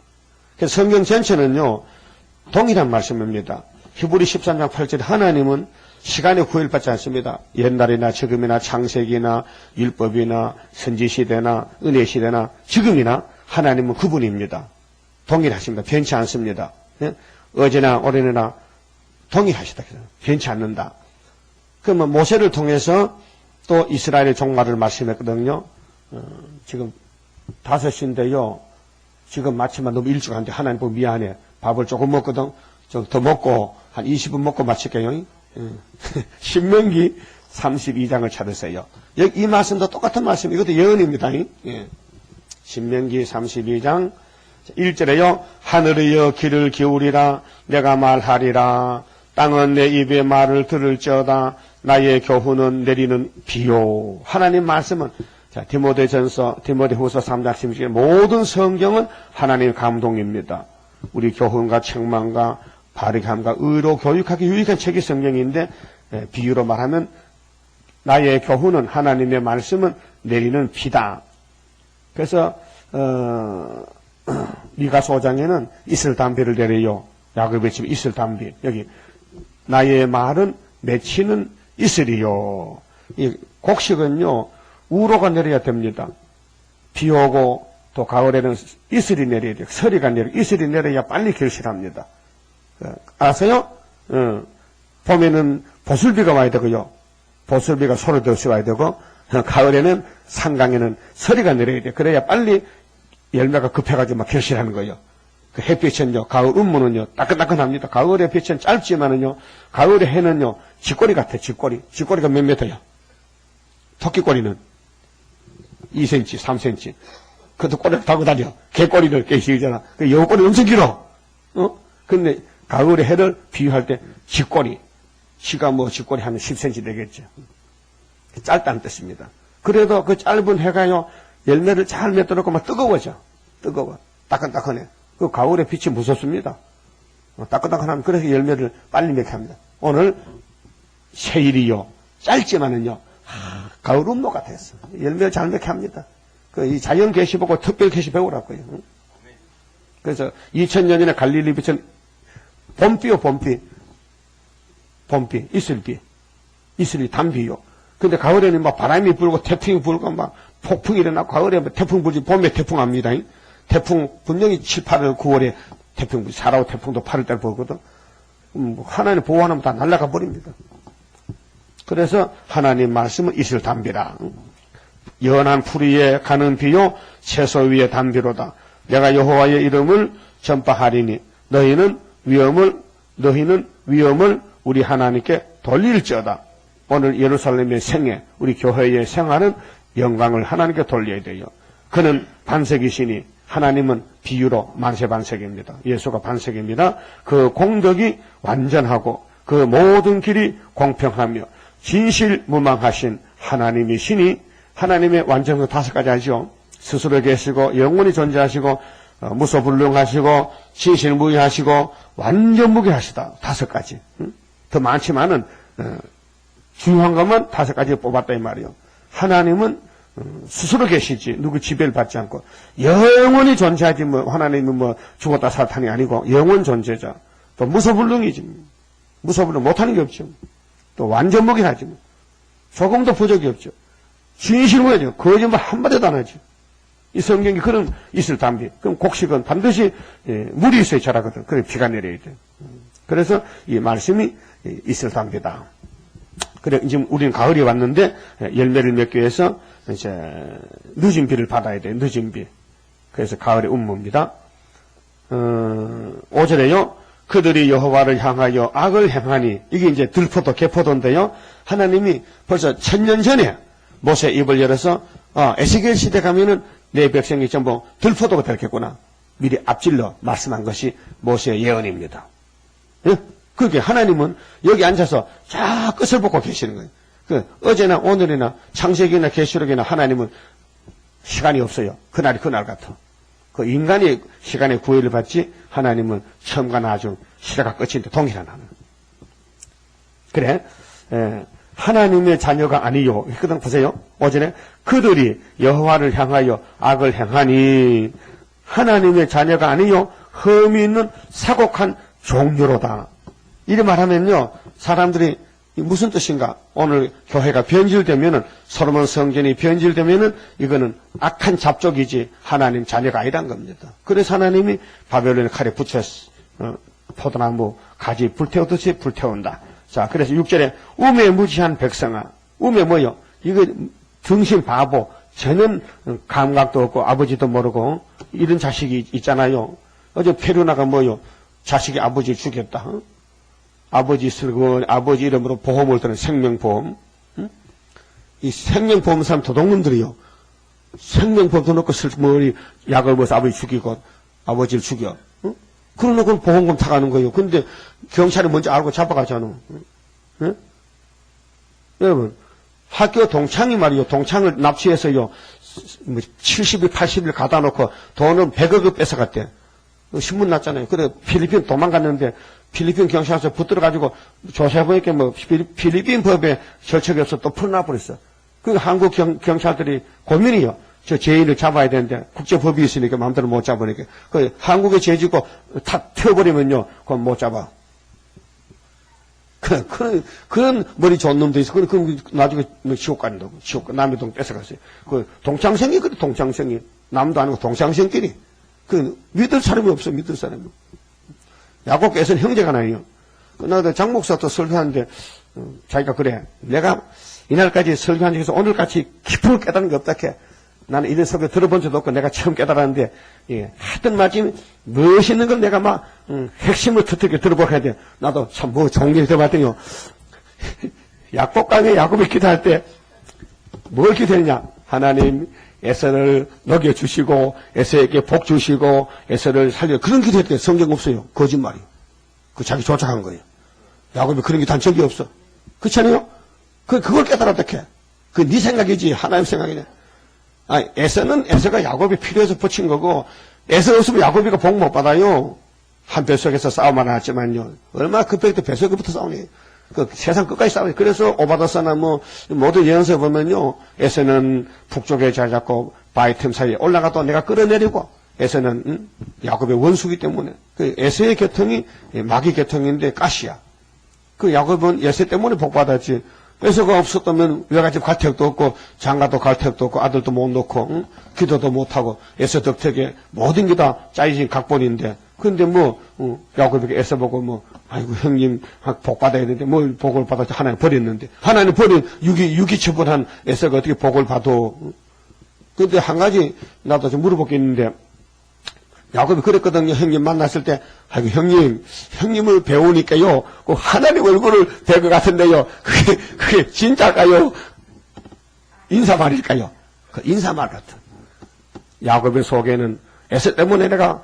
그래서 성경 전체는요. 동일한 말씀입니다. 히브리 13장 8절 하나님은 시간에 구별받지 않습니다. 옛날이나 지금이나 창세기나 율법이나 선지시대나 은혜시대나 지금이나 하나님은 그분입니다. 동일하십니다. 변치 않습니다. 네? 어제나 올해나 동일하시다. 변치 않는다. 그러면 모세를 통해서 또 이스라엘의 종말을 말씀했거든요. 지금 5시인데요. 지금 마치면 너무 일찍 한데 하나님 보고 미안해. 밥을 조금 먹거든. 좀 더 먹고 한 20분 먹고 마칠게요. 신명기 32장을 찾으세요. 여기 이 말씀도 똑같은 말씀. 이것도 예언입니다. 예. 신명기 32장 1절에요. 하늘이여 귀를 기울이라 내가 말하리라. 땅은 내 입의 말을 들을지어다. 나의 교훈은 내리는 비요. 하나님 말씀은 자 디모데전서 디모데후서 3장 16절 모든 성경은 하나님 감동입니다. 우리 교훈과 책망과 바르게함과 의로 교육하기 유익한 책이 성경인데 비유로 말하면 나의 교훈은 하나님의 말씀은 내리는 비다. 그래서 미가서 5장에는 이슬담비를 내려요. 야곱의 집에 이슬담비. 여기 나의 말은 맺히는 이슬이요. 이 곡식은요 우로가 내려야 됩니다. 비 오고 또 가을에는 이슬이 내려야 돼요. 서리가 이슬이 내려야 빨리 결실합니다. 아세요? 봄에는 보슬비가 와야 되고요. 보슬비가 소를 들어서 와야 되고 가을에는 산강에는 서리가 내려야 돼요. 그래야 빨리 열매가 급해가지고 막 결실하는 거예요. 그 햇빛은요, 가을 음모는요, 따끈따끈합니다. 가을의 빛은 짧지만은요, 가을의 해는요, 쥐꼬리 같아, 쥐꼬리. 쥐꼬리가 몇 미터야? 토끼꼬리는 2cm, 3cm. 그것도 꼬리를 달고 다녀. 개꼬리를 깨시잖아. 그 여우꼬리 엄청 길어. 근데 가을의 해를 비유할 때 쥐꼬리. 쥐가 뭐 쥐꼬리 한 10cm 되겠죠. 짧다는 뜻입니다. 그래도 그 짧은 해가요, 열매를 잘 맺어놓고 막 뜨거워져. 뜨거워. 따끈따끈해. 그 가을의 빛이 무섭습니다. 따끈따끈하면 그래서 열매를 빨리 맺게 합니다. 오늘 세일이요. 짧지만은요, 가을 운모 같았어. 열매 잘 맺게 합니다. 이 자연 계시 보고 특별 계시 배우라고요. 그래서 2000년에 갈릴리 빛은 봄비요, 봄비. 이슬비, 단비요. 근데 가을에는 막 바람이 불고 태풍이 불고 막 폭풍이 일어나고 가을에 태풍 불지 봄에 태풍 합니다. 태풍 분명히 7, 8월, 9월에 태풍 불지 4, 5 태풍도 8월달 불거든. 하나님 보호 안 하면 다 날아가 버립니다. 그래서 하나님 말씀은 이슬 단비라. 연한 풀위에 가는 비요 채소 위에 단비로다. 내가 여호와의 이름을 전파하리니 너희는 위엄을 우리 하나님께 돌릴지어다. 오늘 예루살렘의 생애, 우리 교회의 생활은 영광을 하나님께 돌려야 돼요. 그는 반석이시니 하나님은 비유로 만세반석입니다. 예수가 반석입니다. 그 공덕이 완전하고 그 모든 길이 공평하며 진실무망하신 하나님이시니 하나님의 완전한 5가지 하죠. 스스로 계시고 영원히 존재하시고 무소불능하시고 진실무의하시고 완전무계하시다. 5가지. 더 많지만은 중요한 것만 5가지 뽑았다 이 말이에요. 하나님은 스스로 계시지 누구 지배를 받지 않고 영원히 존재하지 뭐 하나님은 뭐 죽었다 살탄이 아니고 영원 존재자. 또 무소불능이지. 무소불능 못하는 게 없죠. 또 완전무계하지 뭐. 조금도 부족이 없죠. 진실무의죠. 거짓말 한마디도 안 하죠. 이 성경이 그런 이슬 단비. 그럼 곡식은 반드시 물이 있어야 자라거든. 그래 비가 내려야 돼. 그래서 이 말씀이 이슬 단비다. 그래 지금 우리는 가을이 왔는데 열매를 맺기 위해서 이제 늦은 비를 받아야 돼. 늦은 비. 그래서 가을의 운모입니다. 5절에요. 그들이 여호와를 향하여 악을 행하니 이게 이제 들포도 개포도인데요. 하나님이 벌써 1000년 전에 모세 입을 열어서 에스겔 시대 가면은 내 백성이 전부 들포도가 되겠구나. 미리 앞질러 말씀한 것이 모세의 예언입니다. 예? 그게 하나님은 여기 앉아서 쫙 끝을 보고 계시는 거예요. 어제나 오늘이나 창세기나 계시록이나 하나님은 시간이 없어요. 그날이 그날 같아. 그 인간이 시간에 구애를 받지 하나님은 처음과 나중 시대가 끝인데 동일한 하나님. 그래 하나님의 자녀가 아니요. 그다음 보세요. 오전에 그들이 여호와를 향하여 악을 행하니 하나님의 자녀가 아니요 흠이 있는 사곡한 종류로다. 이래 말하면요 사람들이 무슨 뜻인가? 오늘 교회가 변질되면은 솔로몬 성전이 변질되면은 이거는 악한 잡족이지 하나님 자녀가 아니란 겁니다. 그래서 하나님이 바벨론의 칼에 붙였어. 포도나무 가지 불태우듯이 불태운다. 자, 그래서 6절에 우매무지한 백성아. 우매 뭐요? 이거 등신 바보. 전혀 감각도 없고 아버지도 모르고 이런 자식이 있잖아요. 어제 페루나가 뭐요? 자식이 아버지 죽였다. 아버지 슬고 아버지 이름으로 보험을 드는 생명보험. 이 생명보험 사람 도둑놈들이요. 생명보험도 넣고 머리 약을 먹어서 아버지 죽이고 아버지를 죽여. 그러놓고 보험금 타가는 거예요. 근데 경찰이 먼저 알고 잡아가잖아. 여러분 학교 동창이 말이요. 동창을 납치해서요. 70일 80일 가다 놓고 돈은 100억을 뺏어갔대. 신문 났잖아요. 그래 필리핀 도망갔는데 필리핀 경찰서 붙들어가지고 조사해보니까 뭐 필리핀 법에 절척이 없어 또 풀어놔버렸어. 그 한국 경찰들이 고민이요. 저 죄인을 잡아야 되는데 국제법이 있으니까 마음대로 못 잡으니까 그 한국에 죄 짓고 다 태워버리면요 그건 못 잡아. 그런 머리 좋은 놈도 있어. 그럼 나중에 지옥 간다고. 지옥 남의 돈 뺏어갔어요. 그 동창생이 그래 동창생이 남도 아니고 동창생끼리 믿을 사람이 없어. 믿을 사람이. 야곱께서는 형제가 나요. 나도 장목사도 설교하는데 자기가 그래. 내가 이날까지 설교한 적에서 오늘같이 깊은 깨달은 게 없다 해. 나는 이런 설교 들어본 적도 없고 내가 처음 깨달았는데 하여튼 마침 멋있는 걸 내가 막 핵심을 터뜨리게 들어보게 돼. 나도 참 뭐 좋은 게 들어봤더니요. 야곱강에 야곱이 기도할 때 뭘 기도했냐. 하나님 에서를 녹여주시고 에서에게 복 주시고 에서를 살려. 그런 기도했대. 성경 없어요. 거짓말이요. 그 자기 조작한 거예요. 야곱이 그런 기도 한 적이 없어. 그렇잖아요. 그걸 깨달았다 해. 그 네 생각이지 하나님 생각이냐. 에서가 야곱이 필요해서 붙인 거고 에서 없으면 야곱이가 복 못 받아요. 한 뱃속에서 싸움 하나 했지만요. 얼마나 급했을 때 뱃속에부터 싸우니. 그 세상 끝까지 싸워요. 그래서 오바다사나 뭐 모든 예언서에 보면요, 에서는 북쪽에 잘 잡고 바이틈 사이에 올라가도 내가 끌어내리고, 에서는 야곱의 원수기 때문에 그 에서의 계통이 마귀 계통인데 가시야. 그 야곱은 에서 때문에 복받았지. 에서가 없었다면 외갓집 갈 택도 없고 장가도 갈 택도 없고 아들도 못 놓고 기도도 못하고 에서 덕택에 모든 게 다 짜여진 각본인데, 근데 뭐 야곱에게 에서 보고 뭐 아이고 형님 복 받아야 되는데 뭘 복을 받았지. 하나님 버렸는데, 하나님 버린 유기처분한 에서가 어떻게 복을 받아. 근데 한 가지 나도 좀 물어볼 게 있는데, 야곱이 그랬거든요. 형님 만났을 때, 아이고 형님을 배우니까요, 그 하나님 얼굴을 뵐 것 같은데요, 그게 진짜일까요? 인사말일까요? 그 인사말 같은. 야곱의 속에는 에서 때문에 내가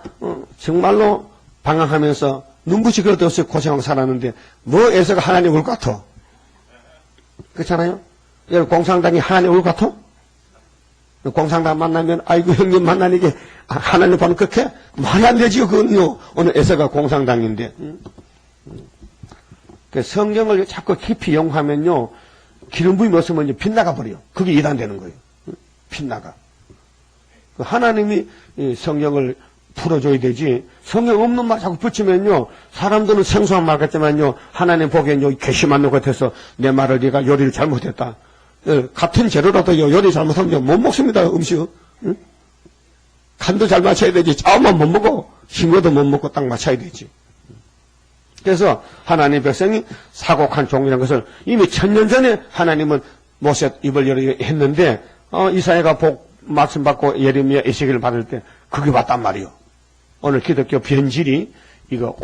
정말로 방황하면서 눈부시 그릇 없이 고생하고 살았는데 뭐 에서가 하나님 얼굴 같아? 그렇잖아요? 여러분 공산당이 하나님 얼굴 같아? 공산당 만나면 아이고 형님 만나니까 하나님 보는 그렇게 말이 안 되지요. 그건요. 오늘 에서가 공산당인데. 성경을 자꾸 깊이 연구하면요, 기름 부음이 없으면 빗나가 버려요. 그게 이단되는 거예요. 빗나가. 하나님이 성경을 풀어줘야 되지, 성경 없는 말 자꾸 붙이면요, 사람들은 생소한 말 같지만요, 하나님 보기엔 괘씸한 것 같아서 내 말을 네가 요리를 잘못했다. 같은 재료라도요, 요리 잘못하면 못 먹습니다, 음식. 응? 간도 잘 맞춰야 되지. 짜오만 못 먹어. 싱거도 못 먹고 딱 맞춰야 되지. 그래서 하나님 백성이 사곡한 종이라는 것을 이미 1000년 전에 하나님은 모세 입을 열어 했는데, 이사야가 복 말씀 받고 예레미야 에스겔을 받을 때 그게 맞단 말이요. 오늘 기독교 변질이 이거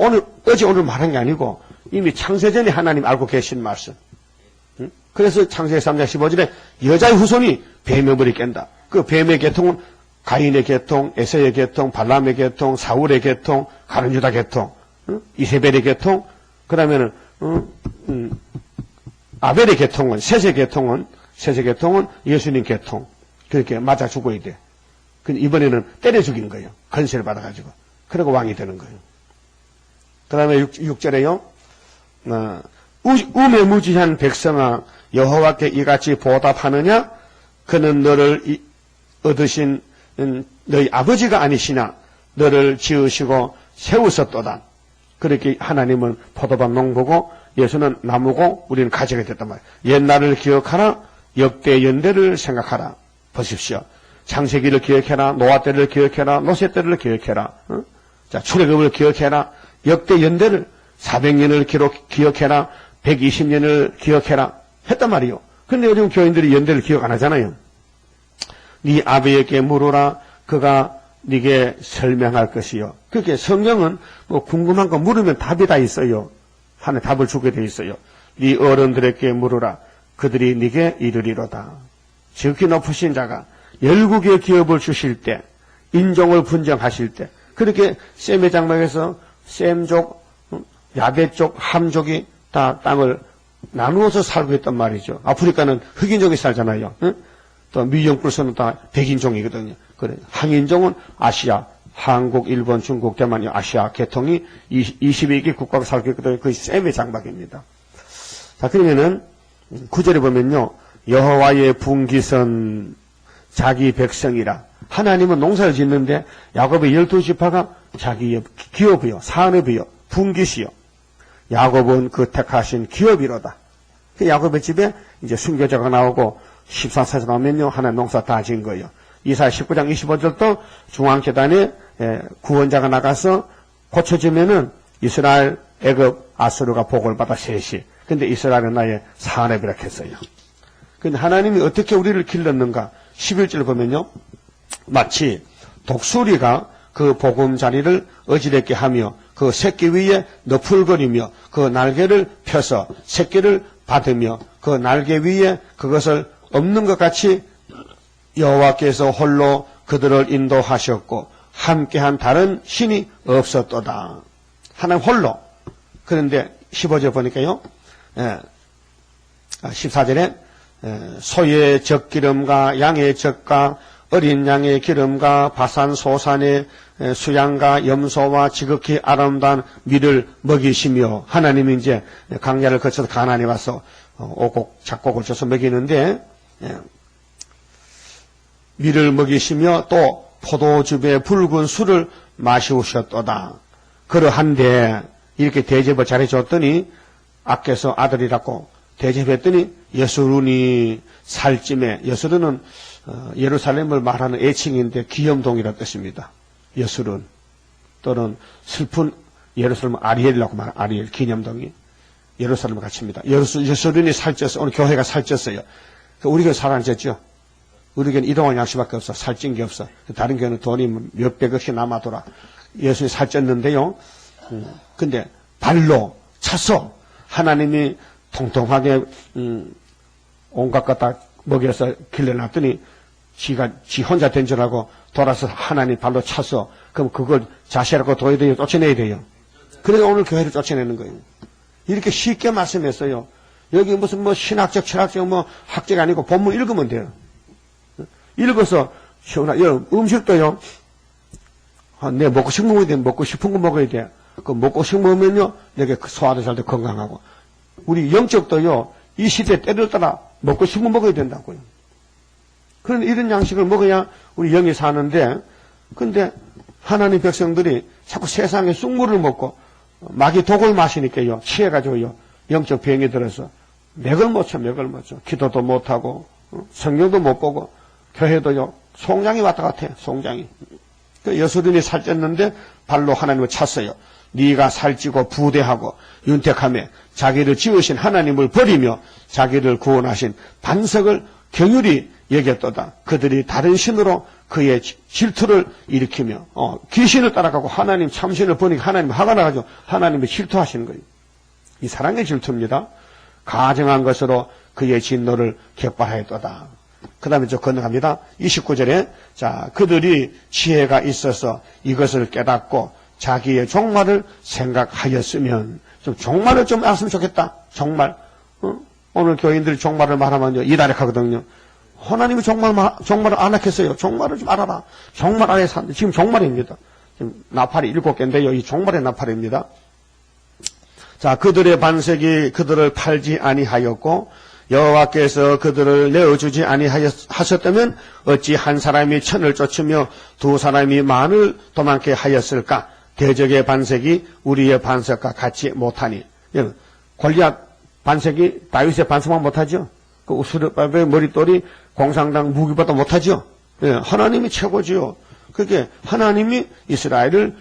어제 오늘 말한 게 아니고 이미 창세전에 하나님 알고 계신 말씀. 응? 그래서 창세기 3장 15절에 여자의 후손이 뱀의 머리 깬다. 그 뱀의 계통은 가인의 계통, 에서의 계통, 발람의 계통, 사울의 계통, 가룟 유다 계통, 이세벨의 계통, 그 다음에는 아벨의 계통은, 셋의 계통은 예수님 계통. 그렇게 맞아 죽어야 돼. 근데 이번에는 때려 죽인 거예요. 건세를 받아가지고. 그리고 왕이 되는 거예요. 그 다음에 6절에요. 우매무지한 백성아, 여호와께 이같이 보답하느냐? 그는 너를 얻으신 너희 아버지가 아니시냐? 너를 지으시고 세우셨도다. 그렇게 하나님은 포도밭 농부고 예수는 나무고 우리는 가지가 됐단 말이에요. 옛날을 기억하라. 역대 연대를 생각하라. 보십시오. 창세기를 기억해라. 노아 때를 기억해라. 노세 때를 기억해라. 자, 출애굽을 기억해라. 역대 연대를 400년을 기억해라. 120년을 기억해라. 했단 말이요. 근데 요즘 교인들이 연대를 기억 안 하잖아요. 네 아버지에게 물으라. 그가 네게 설명할 것이요. 그렇게 성경은 뭐 궁금한 거 물으면 답이 다 있어요. 하나님 답을 주게 돼 있어요. 네 어른들에게 물으라. 그들이 네게 이르리로다. 지극히 높으신 자가 열국의 기업을 주실 때, 인종을 분정하실 때, 그렇게 셈의 장막에서 셈족, 야벳족, 함족이 다 땅을 나누어서 살고 있단 말이죠. 아프리카는 흑인족이 살잖아요. 응? 또 미영불선은 다 백인종이거든요. 그래. 항인종은 아시아, 한국, 일본, 중국, 대만, 아시아 계통이 22개 국가가 살고 있거든요. 그게 셈의 장막입니다. 자, 그러면은 9절에 보면요. 여호와의 분기선 자기 백성이라. 하나님은 농사를 짓는데 야곱의 12지파가 자기의 기업이요, 산업이요, 분깃이요. 야곱은 그 택하신 기업이로다. 그 야곱의 집에 이제 순교자가 나오고 14세서 나오면요, 하나님 농사 다 지은 거예요. 이사야 19장 25절도 중앙계단에 구원자가 나가서 고쳐지면은 이스라엘, 애굽, 아수르가 복을 받아 셋이. 근데 이스라엘은 나의 산업이라 했어요. 근데 하나님이 어떻게 우리를 길렀는가? 11절 보면요. 마치 독수리가 그 보금자리를 어지럽게 하며 그 새끼 위에 너풀거리며 그 날개를 펴서 새끼를 받으며 그 날개 위에 그것을 없는 것 같이 여호와께서 홀로 그들을 인도하셨고 함께한 다른 신이 없었도다. 하나님 홀로. 그런데 15절 보니까요. 14절에 소의 젖기름과 양의 젖과 어린 양의 기름과 바산 소산의 수양과 염소와 지극히 아름다운 밀을 먹이시며, 하나님이 이제 광야를 거쳐서 가나안에 와서 오곡 작곡을 줘서 먹이는데, 밀을 먹이시며 또 포도즙에 붉은 술을 마시우셨도다. 그러한데 이렇게 대접을 잘해줬더니 아껴서 아들이라고 대접했더니 여수룬이 살찜에, 여수룬은 예루살렘을 말하는 애칭인데 기염동이라는 뜻입니다. 여수룬 또는 슬픈 예루살렘 아리엘이라고 말하는 아리엘, 기념동이 예루살렘을 갖춥니다. 여수룬이 살쪘어요. 오늘 교회가 살쪘어요. 우리 교회 살 안 쪘죠? 우리 교회는 일용할 양식밖에 없어. 살찐 게 없어. 다른 교회는 돈이 몇백억씩 남아돌아. 예수님이 살쪘는데요. 근데 발로 차서 하나님이 통통하게 온갖 것 다 먹여서 길러놨더니 지 혼자 된 줄 알고 돌아서 하나님 발로 차서, 그럼 그걸 자시라고 둬야 돼요? 쫓아내야 돼요? 그래서 오늘 교회를 쫓아내는 거예요. 이렇게 쉽게 말씀했어요. 여기 무슨 신학적, 철학적 학자가 아니고 본문 읽으면 돼요. 읽어서 시원하게, 음식도요, 내 먹고 싶은 거 먹어야 돼. 먹고 싶은 거 먹어야 돼. 그 먹고 싶은 거 먹으면요, 내게 소화도 잘 돼, 건강하고. 우리 영적도요, 이 시대 때를 따라 먹고 싶은 거 먹어야 된다고요. 그런 이런 양식을 먹어야 우리 영이 사는데, 근데 하나님 백성들이 자꾸 세상의 쑥물을 먹고 마귀 독을 마시니까요, 취해가지고요, 영적 병이 들어서 맥을 못 쳐. 기도도 못하고, 성경도 못 보고, 교회도요, 송장이 왔다 갔아. 송장이. 여수lun이 살쪘는데 발로 하나님을 찼어요. 네가 살찌고 부대하고 윤택하며 자기를 지으신 하나님을 버리며 자기를 구원하신 반석을 경휼히 여겼도다. 그들이 다른 신으로 그의 질투를 일으키며 귀신을 따라가고 하나님 참신을 보니까 하나님 화가 나가지고 하나님이 질투하시는 거예요. 이 사랑의 질투입니다. 가정한 것으로 그의 진노를 격발하였도다. 그 다음에 저 건너갑니다. 29절에 자, 그들이 지혜가 있어서 이것을 깨닫고 자기의 종말을 생각하였으면, 좀 종말을 좀 알았으면 좋겠다. 종말. 오늘 교인들이 종말을 말하면요, 이다락하거든요. 하나님이 종말을 안 하겠어요. 종말을 좀 알아라. 종말 안에 산다. 지금 종말입니다. 지금 나팔이 7개인데요. 이 종말의 나팔입니다. 자, 그들의 반석이 그들을 팔지 아니하였고 여호와께서 그들을 내어주지 아니하셨다면 어찌 한 사람이 천을 쫓으며 두 사람이 만을 도망게 하였을까? 대적의 반석이 우리의 반석과 같지 못하니. 골리앗 반석이 다윗의 반석만 못하죠. 그 우스르바벨 머릿돌이 공상당 무기보다 못하죠. 하나님이 최고지요. 그게 하나님이 이스라엘을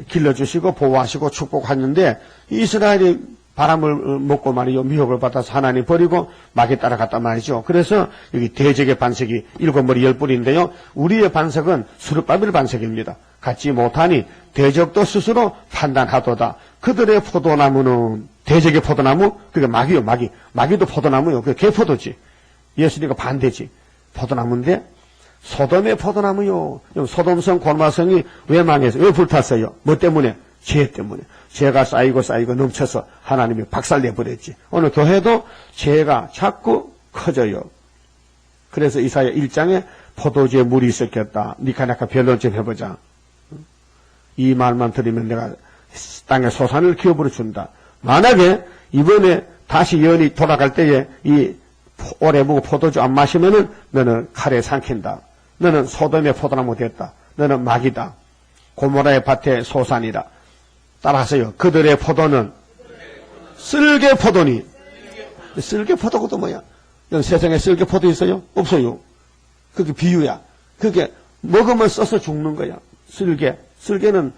길러주시고 보호하시고 축복하는데 이스라엘이 바람을 먹고 말이요, 미혹을 받아서 하나님 버리고 마귀 따라갔단 말이죠. 그래서 여기 대적의 반석이 7머리 10뿔인데요. 우리의 반석은 스룹바벨 반석입니다. 갖지 못하니 대적도 스스로 판단하도다. 그들의 포도나무는, 대적의 포도나무, 그게 마귀요, 마귀. 마귀도 포도나무요. 그게 개포도지. 예수님과 반대지. 포도나무인데, 소돔의 포도나무요. 소돔성, 고르마성이 왜 망했어요? 왜 불탔어요? 뭐 때문에? 죄 때문에. 죄가 쌓이고 넘쳐서 하나님이 박살내버렸지. 오늘 교회도 죄가 자꾸 커져요. 그래서 이사야 1장에 포도주에 물이 있었겠다. 니카나카 변론 좀 해보자. 이 말만 들으면 내가 땅에 소산을 기업으로 준다. 만약에 이번에 다시 연이 돌아갈 때에 이 오래 묵은 포도주 안 마시면은 너는 칼에 삼킨다. 너는 소돔의 포도나무 됐다. 너는 마귀다. 고모라의 밭의 소산이다. 따라하세요. 그들의 포도는 쓸개 포도니. 쓸개 포도가 뭐야? 세상에 쓸개 포도 있어요? 없어요. 그게 비유야. 그게 먹으면 써서 죽는 거야. 쓸개. 쓸개는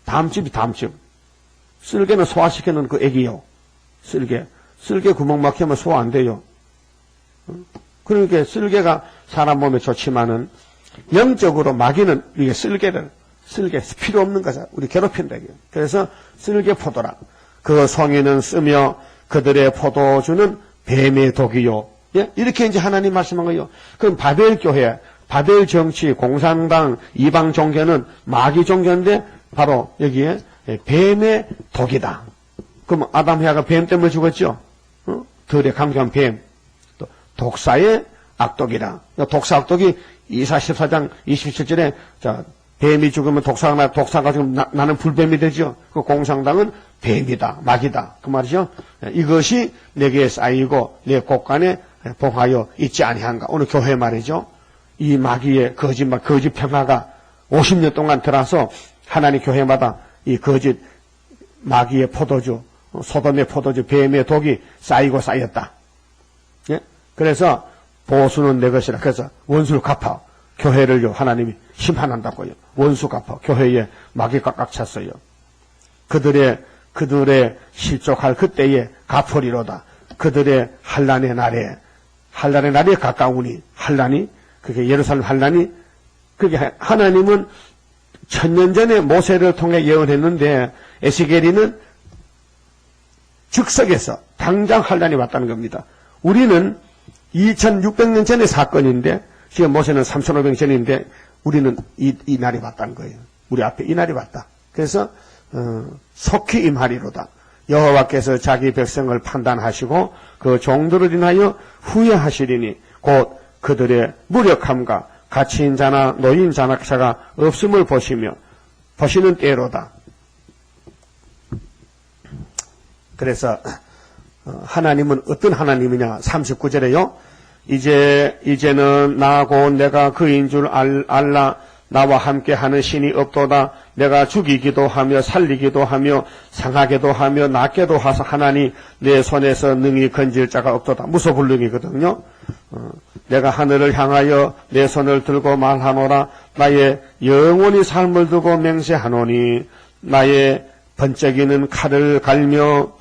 담즙이 담즙. 쓸개는 소화시키는 그 액이요. 쓸개. 쓸개 구멍 막히면 소화 안 돼요. 그러니까 쓸개가 사람 몸에 좋지만은 영적으로 마귀는 이게 쓸개 필요 없는 거죠. 우리 괴롭힌다 이게. 그래서 쓸개 포도라. 그 송이는 쓰며 그들의 포도주는 뱀의 독이요. 예? 이렇게 이제 하나님 말씀한 거예요. 그럼 바벨 교회, 바벨 정치, 공산당, 이방 종교는 마귀 종교인데 바로 여기에 뱀의 독이다. 그럼 아담 해아가 뱀 때문에 죽었죠. 들에 강조한 뱀. 또 독사의 악독이라. 독사악독이 이사 14장 27절에 뱀이 죽으면 독사가 죽으면 나는 불뱀이 되죠. 그 공산당은 뱀이다, 마귀다. 그 말이죠. 이것이 내게 쌓이고 내 곳간에 봉하여 있지 아니한가. 오늘 교회 말이죠. 이 마귀의 거짓 평화가 50년 동안 들어서 하나님 교회마다 이 거짓 마귀의 포도주, 소돔의 포도주, 뱀의 독이 쌓이고 쌓였다. 예? 그래서 보수는 내 것이라. 그래서 원수를 갚아. 교회를요, 하나님이 심판한다고요. 원수 갚아. 교회에 마귀가 꽉 찼어요. 그들의 실족할 그때에 갚으리로다. 그들의 한란의 날에 가까우니, 그게 예루살렘 한란이, 그게 하나님은 1000년 전에 모세를 통해 예언했는데, 에스겔이는 즉석에서 당장 한란이 왔다는 겁니다. 우리는 2600년 전의 사건인데, 지금 모세는 3500년 전인데, 우리는 이 날이 왔다는 거예요. 우리 앞에 이 날이 왔다. 그래서, 속히 임하리로다. 여호와께서 자기 백성을 판단하시고, 그 종들을 인하여 후회하시리니, 곧 그들의 무력함과 갇힌 자나 노인 잔악자가 없음을 보시는 때로다. 그래서 하나님은 어떤 하나님이냐? 39절에요. 이제는 나 곧 내가 그인 줄 알라. 나와 함께 하는 신이 없도다. 내가 죽이기도 하며 살리기도 하며 상하게도 하며 낫게도 하사 하나니 내 손에서 능히 건질 자가 없도다. 무소불능이거든요. 내가 하늘을 향하여 내 손을 들고 말하노라. 나의 영원히 삶을 두고 맹세하노니 나의 번쩍이는 칼을 갈며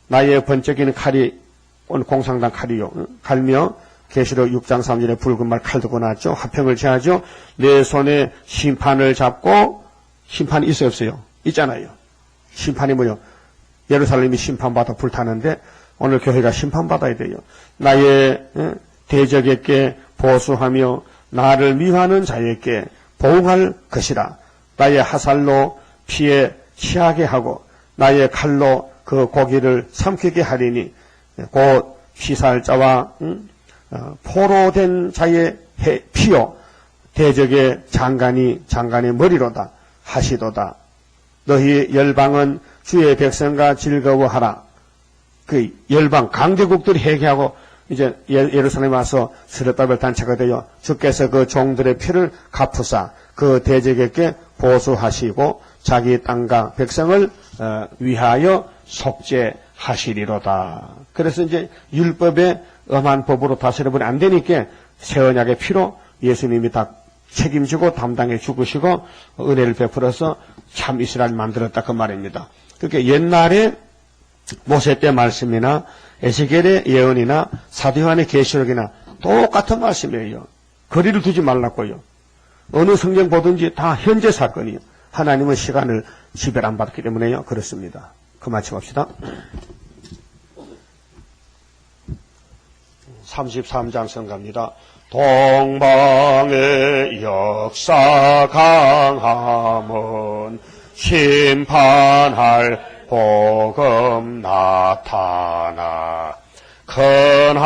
나의 번쩍이는 칼이 오늘 공상당 칼이요. 갈며 계시록 6장 3절에 붉은 말 칼 들고 나왔죠. 화평을 제하죠. 내 손에 심판을 잡고 심판이 있어요 없어요? 있잖아요. 심판이 뭐요? 예루살렘이 심판받아 불타는데 오늘 교회가 심판받아야 돼요. 나의 대적에게 보수하며 나를 미워하는 자에게 보응할 것이라. 나의 하살로 피에 취하게 하고 나의 칼로 그 고기를 삼키게 하리니 곧 피살 자와 포로된 자의 피요 대적의 장관의 머리로다 하시도다. 너희 열방은 주의 백성과 즐거워하라. 그 열방 강대국들이 회개하고 이제 예루살렘에 와서 스룹바벨 단체가 되어 주께서 그 종들의 피를 갚으사 그 대적에게 보수하시고 자기 땅과 백성을 위하여 속죄하시리로다. 그래서 이제 율법의 엄한 법으로 다스려버리면 안 되니까 새 언약의 피로 예수님이 다 책임지고 담당해 죽으시고 은혜를 베풀어서 참 이스라엘 만들었다 그 말입니다. 그러니까 옛날에 모세 때 말씀이나 에스겔의 예언이나 사도 요한의 계시록이나 똑같은 말씀이에요. 거리를 두지 말라고요. 어느 성경 보든지 다 현재 사건이에요. 하나님은 시간을 지별 안 받기 때문에요. 그렇습니다. 그만치합시다. 33장 성가입니다. 동방의 역사 강함은 심판할 복음 나타나 큰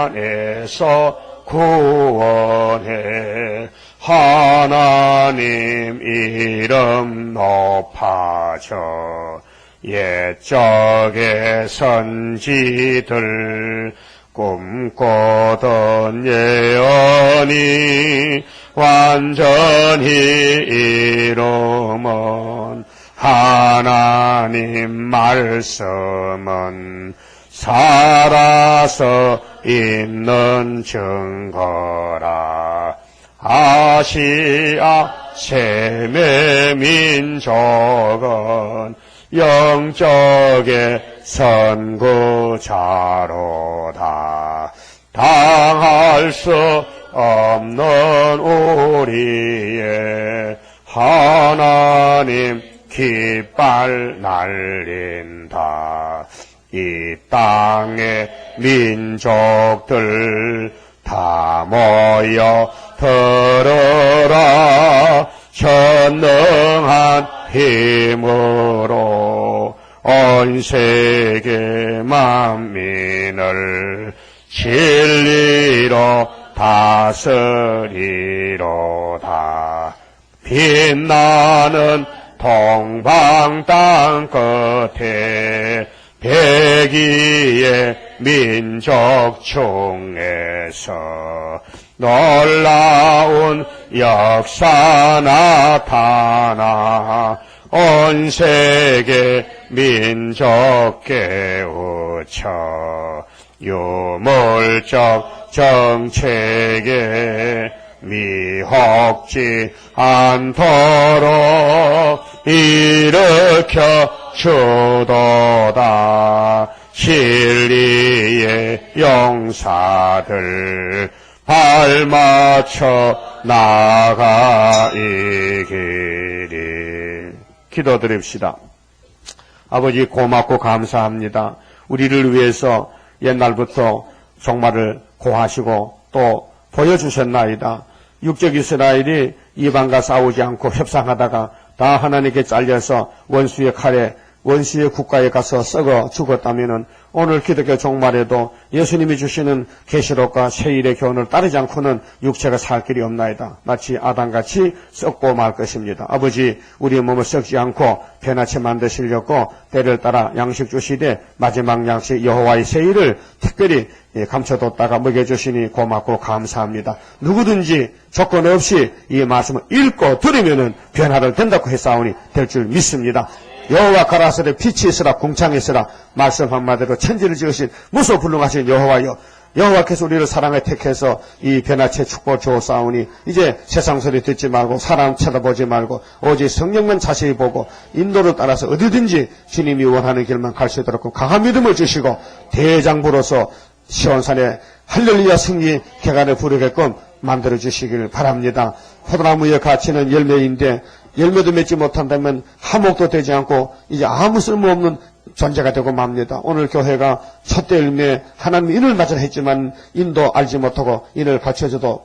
한란에서 구원해 하나님 이름 높아져 옛적의 선지들 꿈꾸던 예언이 완전히 이루면 하나님 말씀은 살아서 있는 증거라. 아시아 셈의 민족은 영적의 선구자로다. 당할 수 없는 우리의 하나님 깃발 날린다. 이 땅의 민족들 다 모여 들으라. 전능한 힘으로 온 세계 만민을 진리로 다스리로다. 빛나는 동방 땅 끝에 백이의 민족 중에서 놀라운 역사 나타나 온 세계 민족 깨우쳐 유물적 정책에 미혹지 않도록 일으켜 주도다. 진리의 용사들 발맞춰 나가 이 길이. 기도드립시다. 아버지 고맙고 감사합니다. 우리를 위해서 옛날부터 종말을 고하시고 또 보여주셨나이다. 육적 이스라엘이 이방과 싸우지 않고 협상하다가 다 하나님께 잘려서 원수의 칼에 원수의 국가에 가서 썩어 죽었다면은 오늘 기독교 종말에도 예수님이 주시는 계시록과 세일의 교훈을 따르지 않고는 육체가 살 길이 없나이다. 마치 아담같이 썩고 말 것입니다. 아버지, 우리의 몸을 썩지 않고 변화체 만드시려고 때를 따라 양식 주시되 마지막 양식 여호와의 세일을 특별히 감춰뒀다가 먹여주시니 고맙고 감사합니다. 누구든지 조건 없이 이 말씀을 읽고 들으면은 변화를 된다고 했사오니 될 줄 믿습니다. 여호와 가라사대 빛이 있으라 궁창이 있으라 말씀 한마디로 천지를 지으신 무소불능하신 여호와여, 여호와께서 우리를 사랑에 택해서 이 변화체 축복 주었사오니 이제 세상 소리 듣지 말고 사람 쳐다보지 말고 오직 성령만 자세히 보고 인도를 따라서 어디든지 주님이 원하는 길만 갈 수 있도록 강한 믿음을 주시고 대장부로서 시온산에 할렐루야 승리 개간을 부르게끔 만들어 주시길 바랍니다. 포도나무의 가치는 열매인데 열매도 맺지 못한다면 하목도 되지 않고 이제 아무 쓸모없는 존재가 되고 맙니다. 오늘 교회가 첫대 열매 하나님 인을 맞으라 했지만 인도 알지 못하고 인을 갖춰줘도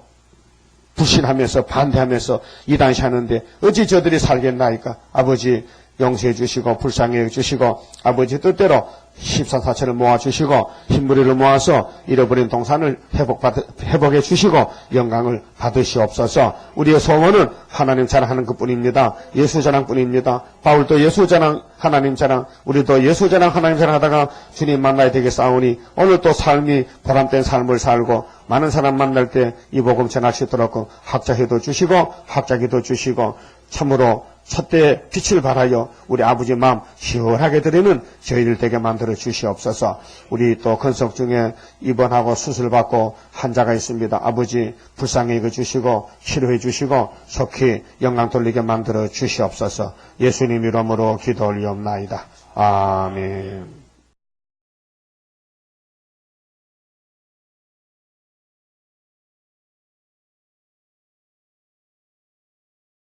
불신하면서 반대하면서 이단시하는데 어찌 저들이 살겠나이까. 아버지 용서해 주시고 불쌍해 주시고 아버지 뜻대로 14사체를 모아주시고 흰무리를 모아서 잃어버린 동산을 회복해 주시고 영광을 받으시옵소서. 우리의 소원은 하나님 자랑하는 것뿐입니다. 예수 자랑뿐입니다. 바울도 예수 자랑 하나님 자랑, 우리도 예수 자랑 하나님 자랑하다가 주님 만나야 되겠사오니 오늘 또 삶이 보람된 삶을 살고 많은 사람 만날 때 이 복음 전할 수 있도록 학자해도 주시고 학자기도 주시고 참으로 첫대 빛을 발하여 우리 아버지 마음 시원하게 드리는 저희들 되게 만들어 주시옵소서. 우리 또 건석 중에 입원하고 수술받고 환자가 있습니다. 아버지 불쌍히 여겨 주시고 치료해 주시고 속히 영광 돌리게 만들어 주시옵소서. 예수님 이름으로 기도 올리옵나이다. 아멘.